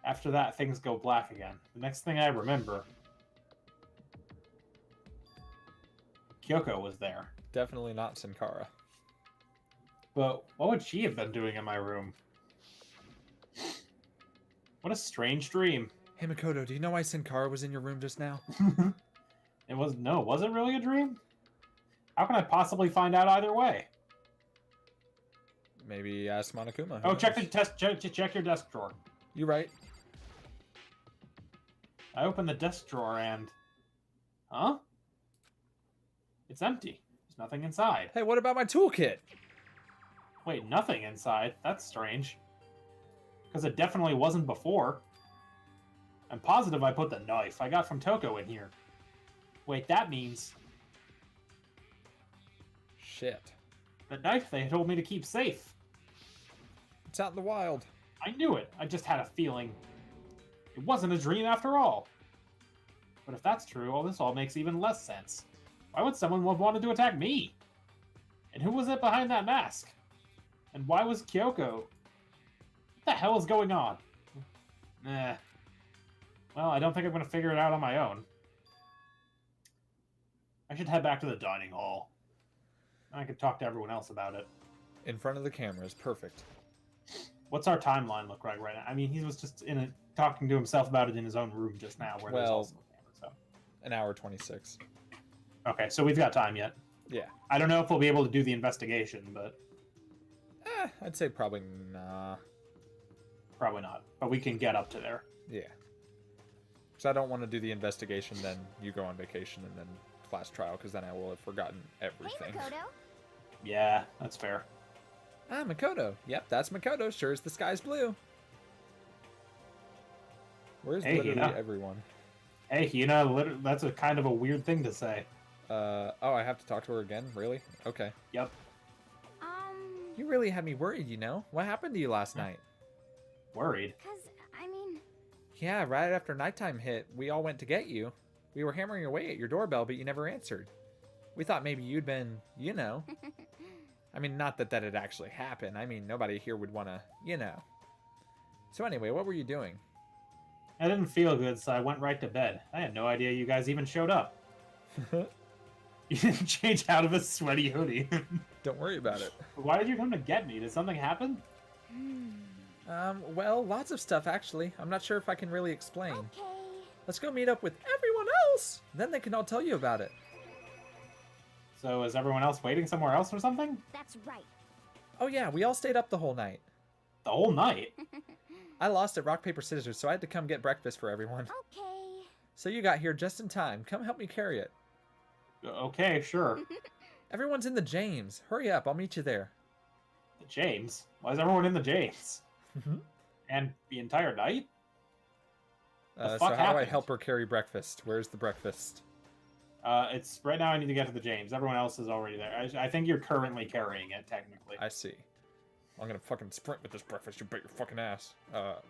After that, things go black again. The next thing I remember, Kyoko was there. Definitely not Sin Cara. But what would she have been doing in my room? What a strange dream. Hey, Makoto, do you know why Sin Cara was in your room just now? Was it really a dream? How can I possibly find out either way? Maybe ask Monokuma. Oh, check your desk drawer. You right. I open the desk drawer and... Huh? It's empty. There's nothing inside. Hey, what about my toolkit? Wait, nothing inside? That's strange. Because it definitely wasn't before. I'm positive I put the knife I got from Toko in here. Wait, that means... Shit. the knife they told me to keep safe. It's out in the wild. I knew it. I just had a feeling. It wasn't a dream after all. But if that's true, this all makes even less sense. Why would someone have wanted to attack me? And who was it behind that mask? And why was Kyoko? What the hell is going on? Well, I don't think I'm going to figure it out on my own. I should head back to the dining hall. I could talk to everyone else about it. In front of the cameras. Perfect. What's our timeline look like right now? I mean, he was just talking to himself about it in his own room just now, where there's Well, also a camera. So. An hour 26. Okay, so we've got time yet. Yeah. I don't know if we'll be able to do the investigation, but I'd say probably nah. probably not. But we can get up to there. Yeah. Because I don't want to do the investigation, then you go on vacation, and then class trial, because then I will have forgotten everything. Hey, Makoto. Yeah, that's fair. Ah, Makoto. Yep, that's Makoto. Sure as the sky's blue. Where's Hey, literally Hina. everyone? Hey, that's a kind of a weird thing to say. Oh, I have to talk to her again? Really? Okay. Yep. You really had me worried, you know? What happened to you last night? Worried. Cause, I mean, Yeah, right after nighttime hit, we all went to get you. We were hammering away at your doorbell, but you never answered. We thought maybe you'd been, you know. I mean, not that that had actually happened. I mean, nobody here would want to, you know. So anyway, what were you doing? I didn't feel good, so I went right to bed. I had no idea you guys even showed up. You didn't change out of a sweaty hoodie. Don't worry about it. Why did you come to get me? Did something happen? Well, lots of stuff, actually. I'm not sure if I can really explain. okay. Let's go meet up with everyone else. Then they can all tell you about it. So is everyone else waiting somewhere else or something? That's right. Oh yeah, we all stayed up the whole night. The whole night? I lost at rock, paper, scissors, so I had to come get breakfast for everyone. Okay. So you got here just in time. Come help me carry it. Okay, sure. Everyone's in the James. Hurry up, I'll meet you there. The James? Why is everyone in the James? And the entire night? The So fuck how do I happened? help her carry breakfast? Where's the breakfast? It's right now I need to get to the James. Everyone else is already there. I think you're currently carrying it, technically. I see. I'm gonna fucking sprint with this breakfast, you bet your fucking ass.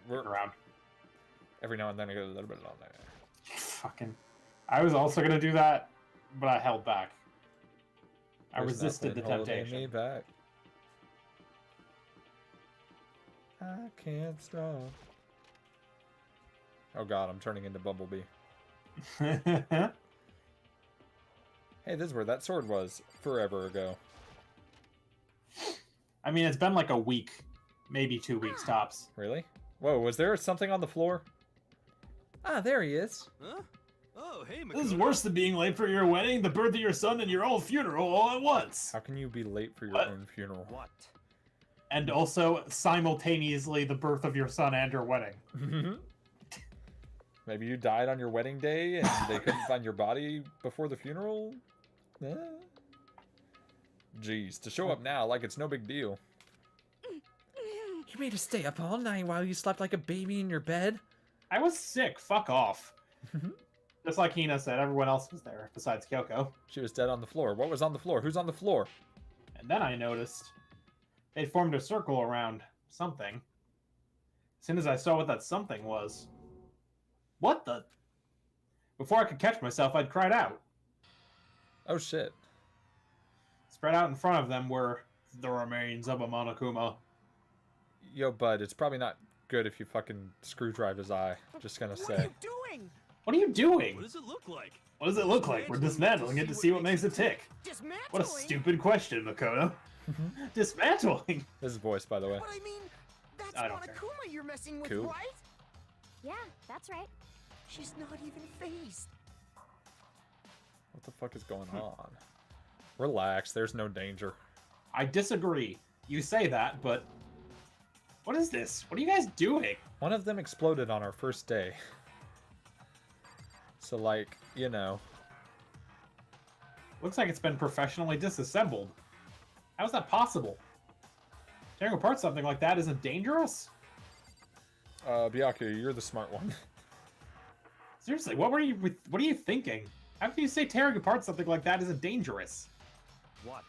We're Around. every now and then I get a little bit long there. Fucking. I was also gonna do that, but I held back. I There's resisted the nothing holding temptation. me back. I can't stop. Oh god, I'm turning into Bumblebee. Hey, this is where that sword was forever ago. I mean, it's been like a week, maybe 2 weeks tops. Really? Whoa, was there something on the floor? Ah, there he is. Huh? Oh, hey, This is Makoto. worse than being late for your wedding, the birth of your son, and your own funeral all at once. How can you be late for your What? own funeral? What? And also simultaneously the birth of your son and your wedding. Maybe you died on your wedding day and they couldn't find your body before the funeral? Eh? Jeez, to show up now like it's no big deal. You made us stay up all night while you slept like a baby in your bed? I was sick. Fuck off. Just like Hina said, everyone else was there besides Kyoko. She was dead on the floor. What was on the floor? Who's on the floor? And then I noticed they formed a circle around something. As soon as I saw what that something was. What the? Before I could catch myself, I'd cried out. Oh shit. Spread out in front of them were the remains of a Monokuma. Yo, bud, it's probably not good if you fucking screw drive his eye. Just gonna What say. are you doing? What are you doing? What does it look like? What does it look like? We're dismantling it to see what makes it tick. Dismantling? What a stupid question, Makoto. Dismantling? This is voice, by the way. But I mean, that's I don't care. Monokuma you're messing with, Cool. right? Yeah, that's right. She's not even phased. What the fuck is going on? Relax, there's no danger. I disagree. You say that, but... What is this? What are you guys doing? One of them exploded on our first day. So, like, you know. Looks like it's been professionally disassembled. How is that possible? Tearing apart something like that isn't dangerous? Byaku, you're the smart one. Seriously, what are you thinking? How can you say tearing apart something like that isn't dangerous? What?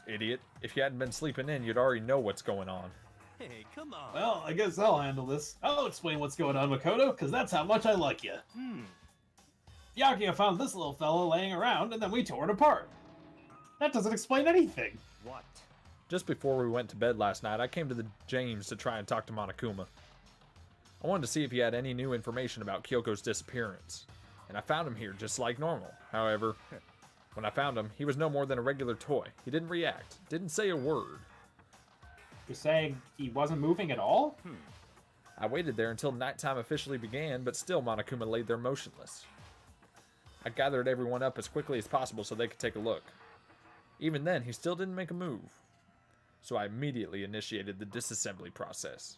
Idiot. If you hadn't been sleeping in, you'd already know what's going on. Hey, come on. Well, I guess I'll handle this. I'll explain what's going on, Makoto, because that's how much I like you. Byakuya found this little fella laying around, and then we tore it apart. That doesn't explain anything. What? Just before we went to bed last night, I came to the James to try and talk to Monokuma. I wanted to see if he had any new information about Kyoko's disappearance. And I found him here just like normal. However, when I found him, he was no more than a regular toy. He didn't react, didn't say a word. You're saying he wasn't moving at all? I waited there until nighttime officially began, but still Monokuma laid there motionless. I gathered everyone up as quickly as possible so they could take a look. Even then, he still didn't make a move. So I immediately initiated the disassembly process.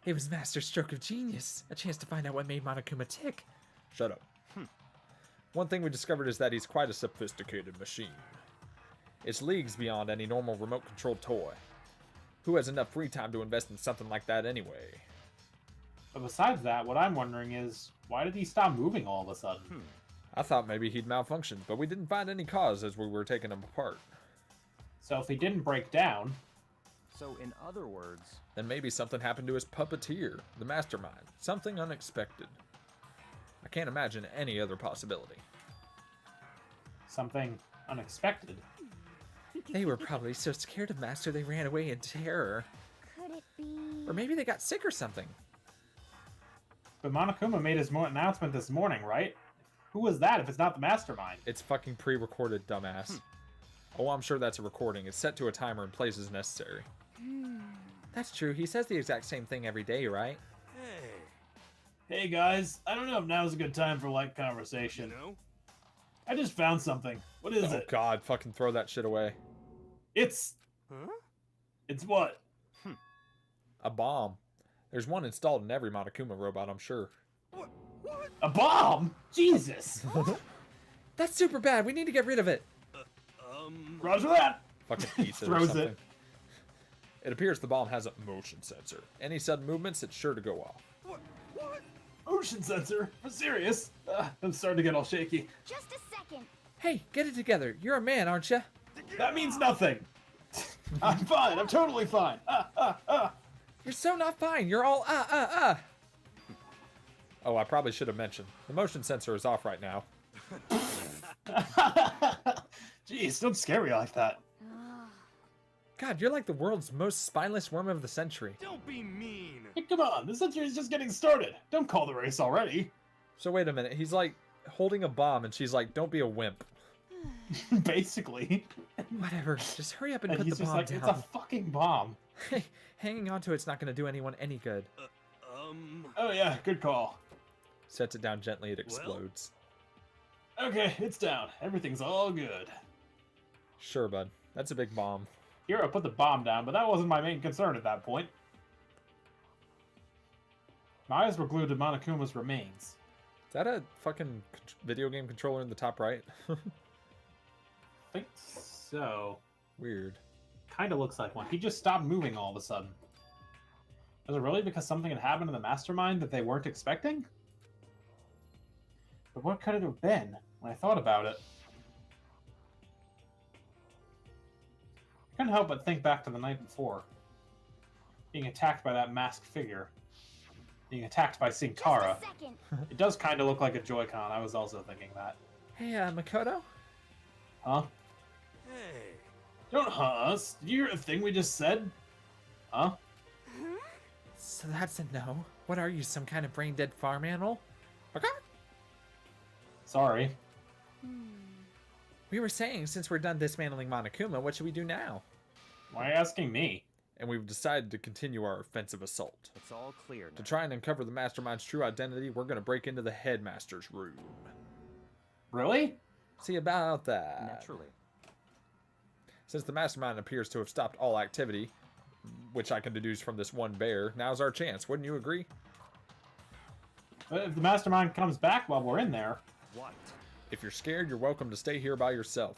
It was master stroke of genius. A chance to find out what made Monokuma tick. Shut up. One thing we discovered is that he's quite a sophisticated machine. It's leagues beyond any normal remote-controlled toy. Who has enough free time to invest in something like that anyway? But besides that, what I'm wondering is, why did he stop moving all of a sudden? I thought maybe he'd malfunctioned, but we didn't find any cause as we were taking him apart. So if he didn't break down, So, in other words, Then maybe something happened to his puppeteer, the mastermind. Something unexpected. I can't imagine any other possibility. something unexpected. They were probably so scared of Master they ran away in terror. Could it be? Or maybe they got sick or something. But Monokuma made his announcement this morning, right? Who was that if it's not the mastermind? It's fucking pre-recorded, dumbass. Oh, I'm sure that's a recording. It's set to a timer and plays as necessary. That's true. He says the exact same thing every day, right? Hey, Hey guys, I don't know if now's a good time for light conversation. you know? I just found something. What is Oh it? god, fucking throw that shit away. It's Huh? what? A bomb. There's one installed in every Monokuma robot, I'm sure. What? What? A bomb? Jesus! That's super bad. We need to get rid of it. Roger that! Fucking eats it or Throws something. it. It appears the bomb has a motion sensor. Any sudden movements, it's sure to go off. What? What? Motion sensor? For serious? I'm starting to get all shaky. Just a second. Hey, get it together. You're a man, aren't you? That means nothing. I'm fine. I'm totally fine. You're so not fine. You're all Oh, I probably should have mentioned. The motion sensor is off right now. Jeez, don't scare me like that. God, you're like the world's most spineless worm of the century. Don't be mean. Hey, come on, the century is just getting started. Don't call the race already. So wait a minute. He's like holding a bomb and she's like, don't be a wimp. Basically. Whatever. Just hurry up and And put he's the just bomb like, down. it's a fucking bomb. Hey, hanging onto it's not going to do anyone any good. Oh yeah, good call. Sets it down gently, it explodes. Okay, it's down. Everything's all good. Sure, bud. That's a big bomb. Hero put the bomb down, but that wasn't my main concern at that point. My eyes were glued to Monokuma's remains. Is that a fucking video game controller in the top right? I think so. Weird. Kind of looks like one. He just stopped moving all of a sudden. Was it really because something had happened in the mastermind that they weren't expecting? But what could it have been when I thought about it? I couldn't help but think back to the night before. Being attacked by that masked figure. Being attacked by seeing Tara. Just a second. It does kind of look like a Joy-Con. I was also thinking that. Hey, Makoto? Huh? Hey. Don't huh us. Did you hear the thing we just said? Huh? So that's a no. What are you, some kind of brain-dead farm animal? Sorry. We were saying, since we're done dismantling Monokuma, what should we do now? Why are you asking me? And we've decided to continue our offensive assault. It's all clear now. To try and uncover the Mastermind's true identity, we're going to break into the Headmaster's room. Really? See about that. Naturally. Since the Mastermind appears to have stopped all activity, which I can deduce from this one bear, now's our chance. Wouldn't you agree? But if the mastermind comes back while we're in there... What? If you're scared, you're welcome to stay here by yourself.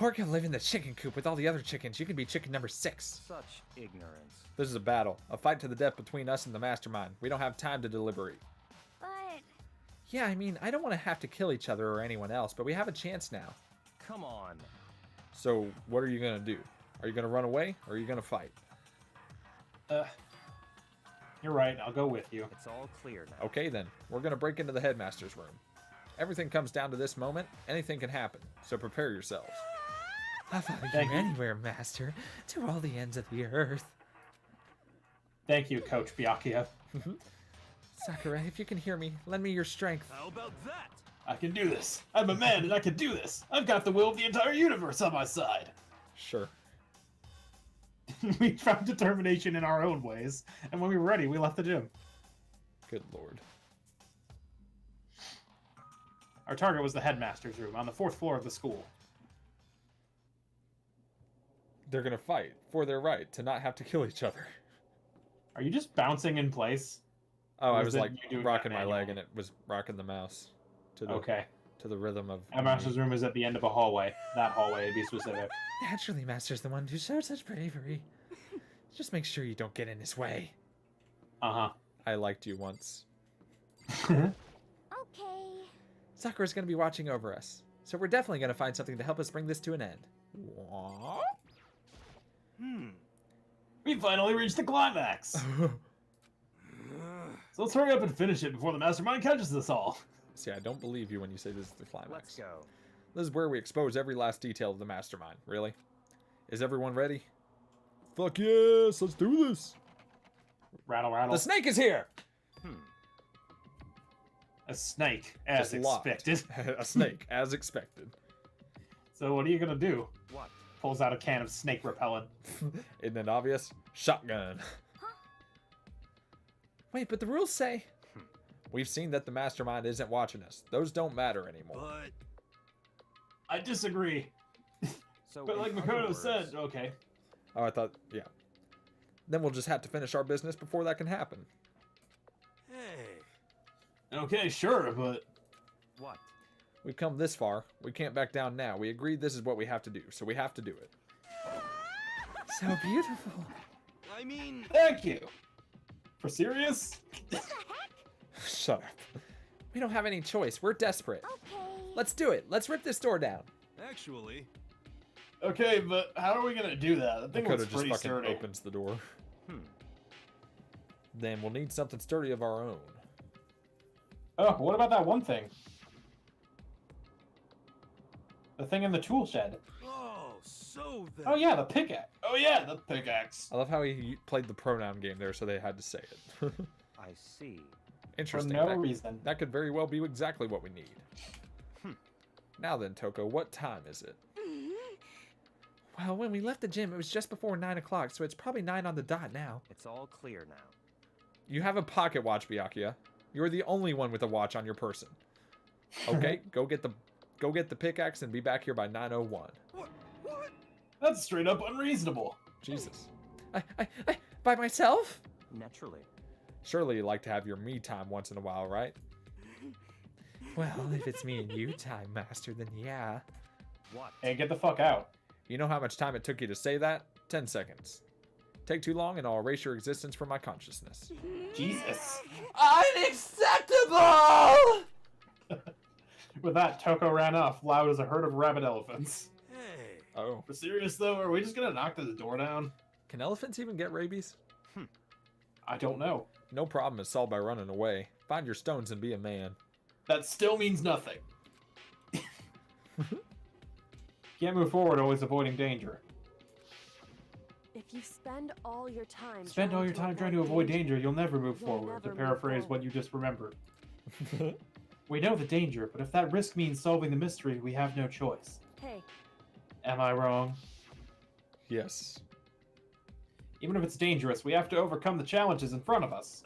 Or can live in the chicken coop with all the other chickens. You can be chicken number 6. Such ignorance. This is a battle. A fight to the death between us and the Mastermind. We don't have time to deliberate. But Yeah, I mean, I don't want to have to kill each other or anyone else, but we have a chance now. Come on. So, what are you going to do? Are you going to run away, or are you going to fight? You're right, I'll go with you. It's all clear now. Okay, then. We're going to break into the Headmaster's room. Everything comes down to this moment. Anything can happen, so prepare yourselves. I'll follow Thank you you. anywhere, Master, to all the ends of the earth. Thank you, Coach Byakuya. Sakura, if you can hear me, lend me your strength. How about that? I can do this. I'm a man and I can do this. I've got the will of the entire universe on my side. Sure. We found determination in our own ways, and when we were ready, we left the gym. Good lord. Our target was the headmaster's room on the 4th floor of the school. They're going to fight for their right to not have to kill each other. Are you just bouncing in place? Oh, Or I is was it like you doing rocking that my leg manually? and it was rocking the mouse to the Okay. to the rhythm of Headmaster's room is at the end of a hallway. That hallway, to be specific. Naturally, Master's the one who showed such bravery. Just make sure you don't get in his way. Uh-huh. I liked you once. okay. Sakura's going to be watching over us, so we're definitely going to find something to help us bring this to an end. We finally reached the climax! So let's hurry up and finish it before the mastermind catches us all. See, I don't believe you when you say this is the climax. Let's go. This is where we expose every last detail of the Mastermind. Really? Is everyone ready? Fuck yes, let's do this. Rattle, rattle. The snake is here. A snake, as Just locked. expected. A snake, as expected. So what are you gonna do? What? Pulls out a can of snake repellent. Isn't it obvious? Shotgun. Wait, but the rules say... We've seen that the Mastermind isn't watching us. Those don't matter anymore. But I disagree. So But like in other Makoto words, said, okay. Oh, I thought... Yeah. Then we'll just have to finish our business before that can happen. hey, Okay, sure, but... What? We've come this far. We can't back down now. We agreed this is what we have to do, so we have to do it. So beautiful. I mean, Thank you! For serious? Shut up. We don't have any choice. We're desperate. Okay. Let's do it. Let's rip this door down. actually, Okay, but how are we gonna do that? I think Makoto it's just pretty fucking sturdy. opens the door. Then we'll need something sturdy of our own. Oh, what about that one thing? The thing in the tool shed. oh, so then. Oh yeah, the pickaxe. Oh yeah, the pickaxe. I love how he played the pronoun game there, so they had to say it. I see. For Interesting. no that, reason. that could very well be exactly what we need. Now then, Toko, what time is it? Well, when we left the gym, it was just before 9 o'clock, so it's probably 9 on the dot now. It's all clear now. You have a pocket watch, Byakuya. You're the only one with a watch on your person. Okay, go get the pickaxe and be back here by 9:01. What? What? That's straight up unreasonable. Jesus. By myself? Naturally. Surely you like to have your me time once in a while, right? Well, if it's me and you time, Master, then yeah. What? Hey, get the fuck out. You know how much time it took you to say that? 10 seconds. Take too long and I'll erase your existence from my consciousness. Jesus. Unacceptable! With that, Toko ran off, loud as a herd of rabbit elephants. Hey. Oh. For serious though, are we just gonna knock this door down? Can elephants even get rabies? I don't know. No problem is solved by running away. Find your stones and be a man. That still means nothing. Can't move forward, always avoiding danger. If you spend all your time trying to avoid danger, you'll never move forward, to paraphrase what you just remembered. We know the danger, but if that risk means solving the mystery, we have no choice. Hey, Am I wrong? Yes. Even if it's dangerous, we have to overcome the challenges in front of us.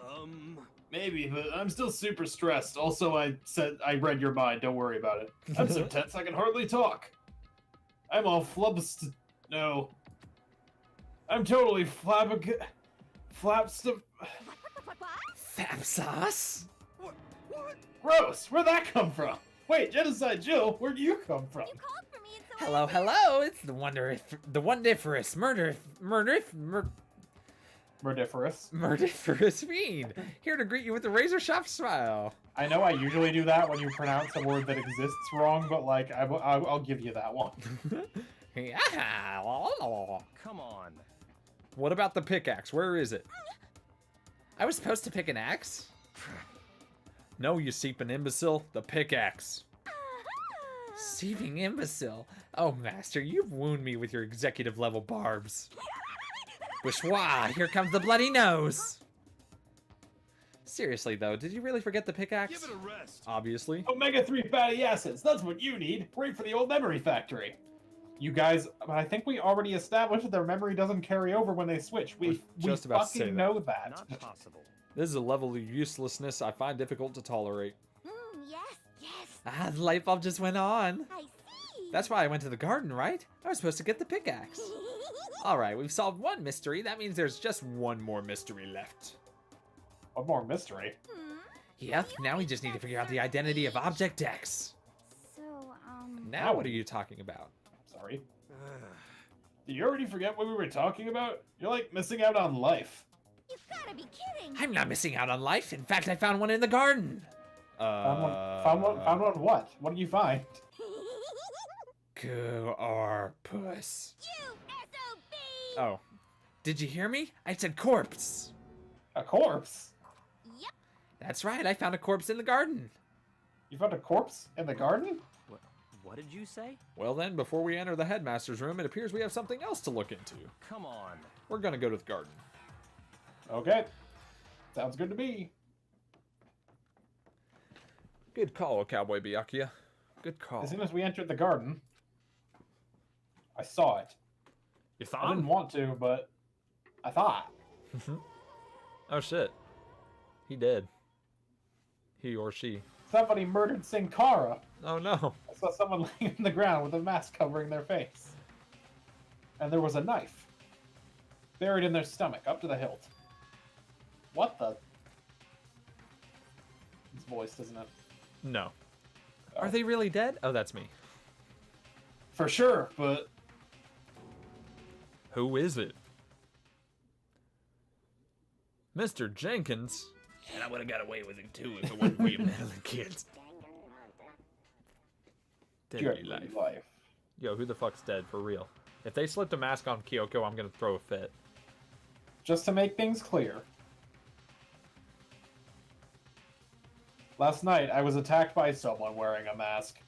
Um. Maybe, but I'm still super stressed. Also, I read your mind, don't worry about it. I'm so tense I can hardly talk. I'm all No. I'm totally flapstum... Fapsauce? What? Gross! Where'd that come from? Wait, Genocide Jill, where'd you come from? You called for me, and so Hello, hello. It's the wondiferous murdiferous fiend. Here to greet you with a razor sharp smile. I know I usually do that when you pronounce a word that exists wrong, but like, I'll give you that one. Come on. What about the pickaxe? Where is it? I was supposed to pick an axe? No, you seeping imbecile. The pickaxe. Seeping imbecile. Oh, master, you've wounded me with your executive level barbs. Bourgeois, here comes the bloody nose. Seriously, though, did you really forget the pickaxe? Give it a rest. Obviously. Omega-3 fatty acids, that's what you need. Great for the old memory factory. You guys, I think we already established that their memory doesn't carry over when they switch. We just about to say fucking that. know that. Not possible. This is a level of uselessness I find difficult to tolerate. Yes, yes. Ah, the light bulb just went on. I see. That's why I went to the garden, right? I was supposed to get the pickaxe. Alright, we've solved one mystery. That means there's just one more mystery left. One more mystery. Yep, now we just need to figure out the identity of Object X. So, Now what are you talking about? Sorry. Did you already forget what we were talking about? You're like missing out on life. You've gotta be kidding. I'm not missing out on life. In fact, I found one in the garden. Found one what? What did you find? Corpus. You SOB! Oh. Did you hear me? I said corpse. A corpse? Yep. That's right, I found a corpse in the garden. You found a corpse in the garden? What did you say? Well then, before we enter the headmaster's room, it appears we have something else to look into. Come on. We're gonna go to the garden. Okay. Sounds good to me. Good call, Cowboy Byakuya. Good call. As soon as we entered the garden, I saw it. You I didn't want to, but I thought. Oh shit. He did. He or she. Somebody murdered Sin Cara. Oh no. I saw someone laying on the ground with a mask covering their face. And there was a knife. Buried in their stomach, up to the hilt. What the? It's voiced, isn't it? No. Oh. Are they really dead? Oh, that's me. For sure, but... Who is it? Mr. Jenkins? And I would have got away with it too if it wasn't for you meddling kids. Deadly life. Yo, who the fuck's dead for real? If they slipped a mask on Kyoko, I'm gonna throw a fit. Just to make things clear. Last night, I was attacked by someone wearing a mask.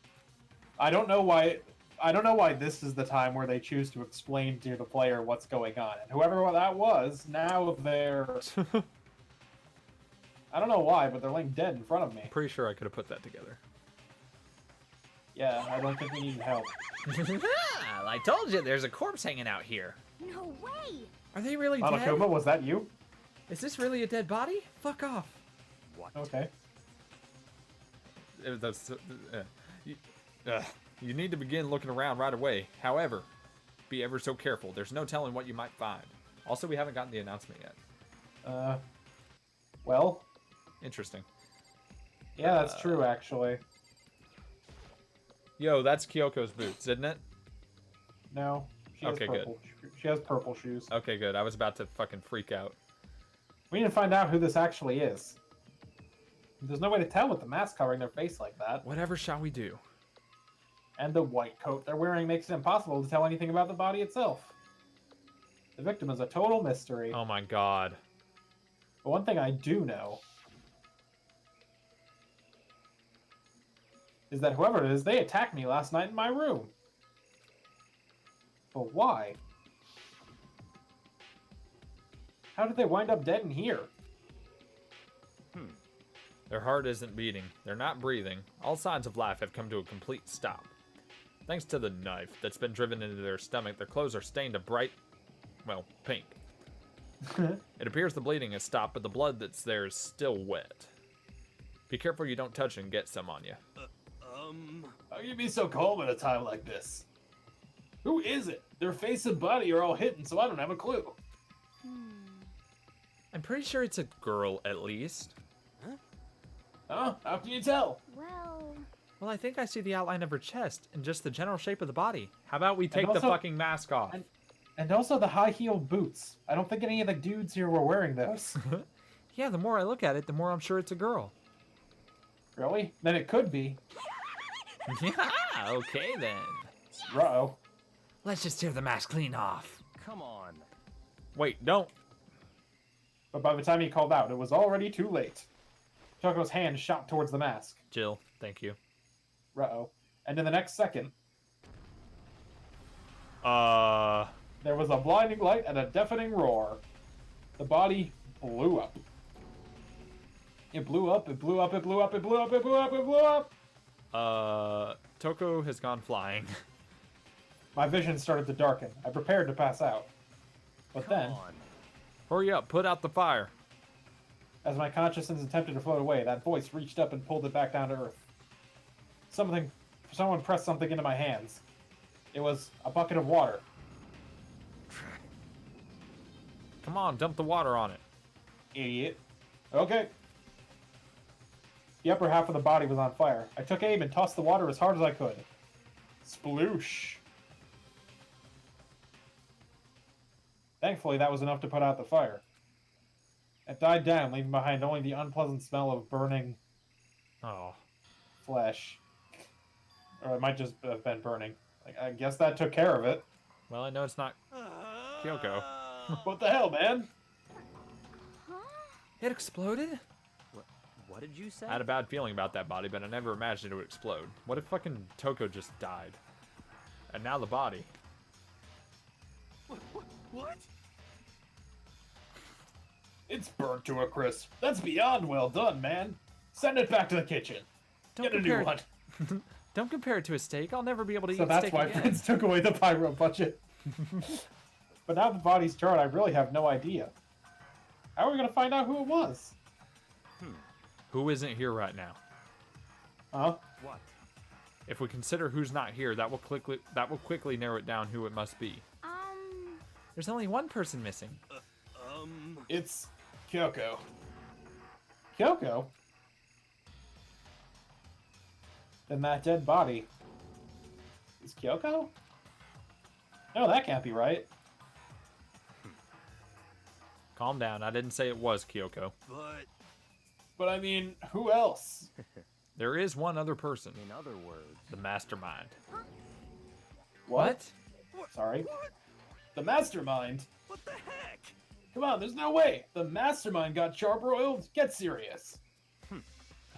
I don't know why this is the time where they choose to explain to the player what's going on. And whoever that was, now they're... I don't know why, but they're laying dead in front of me. Pretty sure I could have put that together. Yeah, I don't think we need help. I told you, there's a corpse hanging out here. No way. Are they really dead? Monokuma, was that you? Is this really a dead body? Fuck off. What? Okay. You need to begin looking around right away. However, be ever so careful. There's no telling what you might find. Also, we haven't gotten the announcement yet. Well, Interesting. yeah, that's true, actually. Yo, that's Kyoko's boots, isn't it? No. She has Okay, good. purple. She has purple shoes. Okay, good. I was about to fucking freak out. We need to find out who this actually is. There's no way to tell with the mask covering their face like that. Whatever shall we do? And the white coat they're wearing makes it impossible to tell anything about the body itself. The victim is a total mystery. Oh my god. But one thing I do know is that whoever it is, they attacked me last night in my room. But why? How did they wind up dead in here? Their heart isn't beating. They're not breathing. All signs of life have come to a complete stop. Thanks to the knife that's been driven into their stomach, their clothes are stained a bright, well, pink. It appears the bleeding has stopped, but the blood that's there is still wet. Be careful you don't touch it and get some on you. How can you be so calm at a time like this? Who is it? Their face and body are all hidden, so I don't have a clue. I'm pretty sure it's a girl, at least. Huh? How can you tell? Well, I think I see the outline of her chest and just the general shape of the body. How about we take the also- fucking mask off? And also the high-heeled boots. I don't think any of the dudes here were wearing those. Yeah, the more I look at it, the more I'm sure it's a girl. Really? Then it could be. Yeah, okay then. Uh-oh. Let's just tear the mask clean off. Come on. Wait, don't. But by the time he called out, it was already too late. Choco's hand shot towards the mask. Jill, thank you. Uh-oh. And in the next second, there was a blinding light and a deafening roar. The body blew up. It blew up, it blew up, it blew up, it blew up, it blew up, it blew up! Toko has gone flying. My vision started to darken. I prepared to pass out. But Come then, on. Hurry up, put out the fire. as my consciousness attempted to float away, that voice reached up and pulled it back down to earth. Someone pressed something into my hands. It was a bucket of water. Come on, dump the water on it. Idiot. Okay. The upper half of the body was on fire. I took aim and tossed the water as hard as I could. Sploosh. Thankfully, that was enough to put out the fire. It died down, leaving behind only the unpleasant smell of burning Oh. flesh. Or it might just have been burning. I guess that took care of it. Well, I know it's not Kyoko. What the hell, man? It exploded? What did you say? I had a bad feeling about that body, but I never imagined it would explode. What if fucking Toko just died? And now the body. What? It's burnt to a crisp. That's beyond well done, man. Send it back to the kitchen. Get a new one. Don't compare it to a steak. I'll never be able to So eat that's steak why again. Prince took away the pyro budget. But now the body's charred, I really have no idea. How are we gonna find out who it was? Who isn't here right now? Huh? What? If we consider who's not here, that will quickly narrow it down who it must be. There's only one person missing. It's Kyoko. Kyoko? Then that dead body is Kyoko? No, that can't be right. Calm down. I didn't say it was Kyoko. But I mean, who else? There is one other person. In other words, The mastermind. What? Sorry. The mastermind? What the heck? Come on, there's no way. The mastermind got charbroiled. Get serious.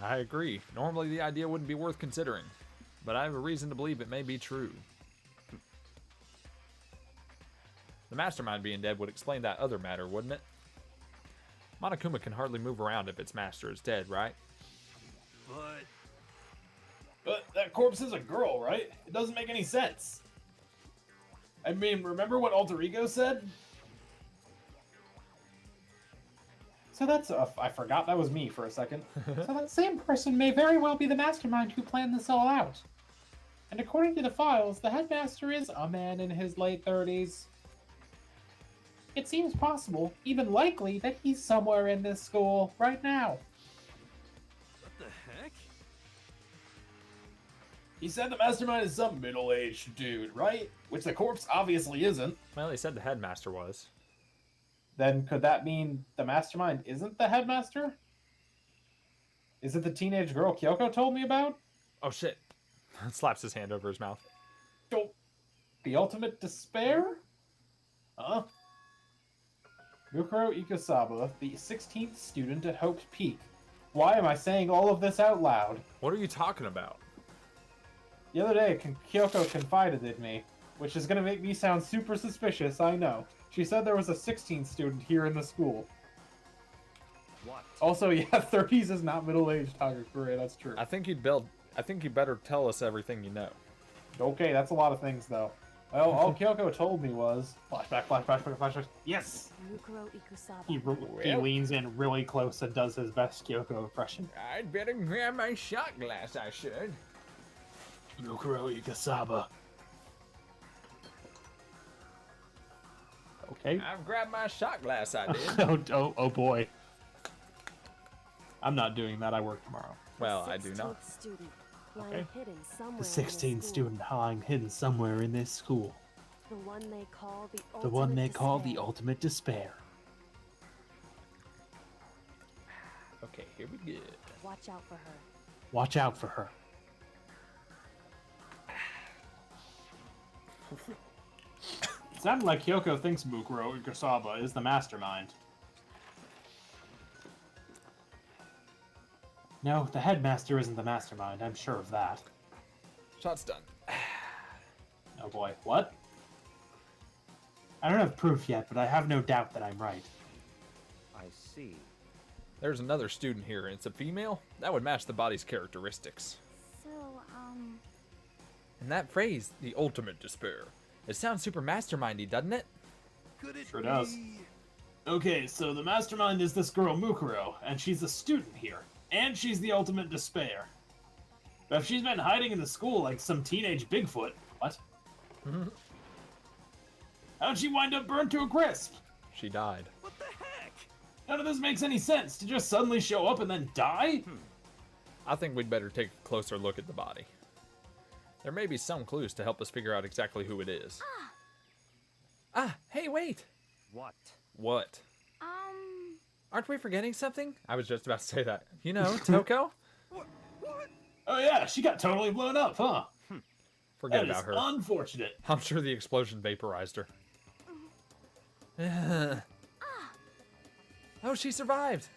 I agree. Normally the idea wouldn't be worth considering, but I have a reason to believe it may be true. The mastermind being dead would explain that other matter, wouldn't it? Monokuma can hardly move around if its master is dead, right? But that corpse is a girl, right? It doesn't make any sense. I mean, remember what Alter Ego said? So that's I forgot that was me for a second. So that same person may very well be the mastermind who planned this all out. And according to the files, the headmaster is a man in his late 30s. It seems possible, even likely, that he's somewhere in this school right now. What the heck? He said the mastermind is some middle-aged dude, right? Which the corpse obviously isn't. Well, he said the headmaster was. Then could that mean the mastermind isn't the headmaster? Is it the teenage girl Kyoko told me about? Oh shit! Slaps his hand over his mouth. Oh, the ultimate despair? Huh? Mukuro Ikasaba, the 16th student at Hope's Peak. Why am I saying all of this out loud? What are you talking about? The other day, Kyoko confided in me, which is going to make me sound super suspicious, I know. She said there was a 16th student here in the school. What? Also, yeah, 30s is not middle-aged, Hagakure, that's true. I think you better tell us everything you know. Okay, that's a lot of things, though. Well, all Kyoko told me was... Flashback, flashback, flashback, flashback. Yes! Mukuro Ikusaba. He leans in really close and does his best Kyoko impression. I'd better grab my shot glass, I should. Mukuro Ikasaba. Okay. I've grabbed my shot glass, I did. oh boy. I'm not doing that, I work tomorrow. Well, I do not. 16th student lying Okay. hidden somewhere The in this 16th school. student lying hidden somewhere in this school. The one they call the ultimate The one they call the despair. ultimate despair. Okay, here we go. Watch out for her. Watch out for her. It sounded like Kyoko thinks Mukuro Ikasaba is the mastermind. No, the headmaster isn't the mastermind, I'm sure of that. Shot's done. Oh boy, what? I don't have proof yet, but I have no doubt that I'm right. I see. There's another student here, and it's a female? That would match the body's characteristics. So, And that phrase, the ultimate despair, it sounds super mastermindy, doesn't it? Could it Sure does. be... Okay, so the mastermind is this girl Mukuro, and she's a student here. And she's the ultimate despair. But if she's been hiding in the school like some teenage Bigfoot... What? How'd she wind up burned to a crisp? She died. What the heck? None of this makes any sense. To just suddenly show up and then die? I think we'd better take a closer look at the body. There may be some clues to help us figure out exactly who it is. Ah, hey, wait! What? What? um, Aren't we forgetting something? I was just about to say that. You know, Toko? What? Oh yeah, she got totally blown up, huh? Forget That is about her. unfortunate. I'm sure the explosion vaporized her. Oh, she survived.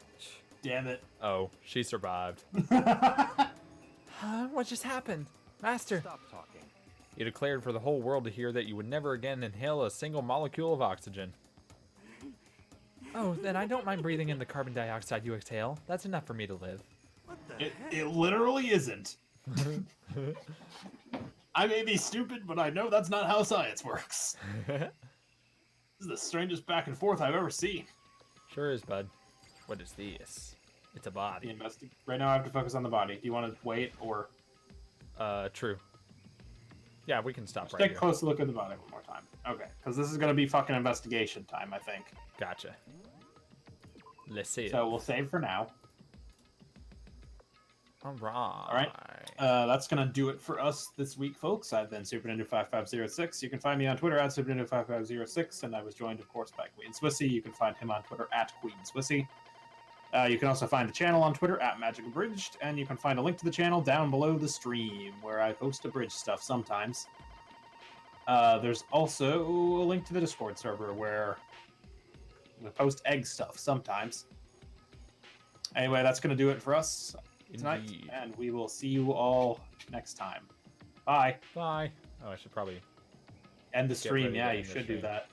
Damn it. Oh, she survived. Huh? What just happened? Master, Stop talking. you declared for the whole world to hear that you would never again inhale a single molecule of oxygen. Oh, then I don't mind breathing in the carbon dioxide you exhale. That's enough for me to live. What the heck? It literally isn't. I may be stupid, but I know that's not how science works. This is the strangest back and forth I've ever seen. Sure is, bud. What is this? It's a body. Right now I have to focus on the body. Do you want to wait or... True. Yeah, we can stop right Take a here. close look at the body one more time. Okay, because this is going to be fucking investigation time, I think. Gotcha. Let's see. So we'll save for now. All right. That's going to do it for us this week, folks. I've been Super Ninja 5506. You can find me on Twitter at Super Ninja 5506, and I was joined, of course, by Queen Swissy. You can find him on Twitter at Queen Swissy. You can also find the channel on Twitter at Magic Abridged, and you can find a link to the channel down below the stream, where I post abridged stuff sometimes. There's also a link to the Discord server, where we post egg stuff sometimes. Anyway, that's going to do it for us tonight, Indeed. and we will see you all next time. Bye. Bye. Oh, I should probably End the Get stream. ready to Yeah, you end the should do stream. that.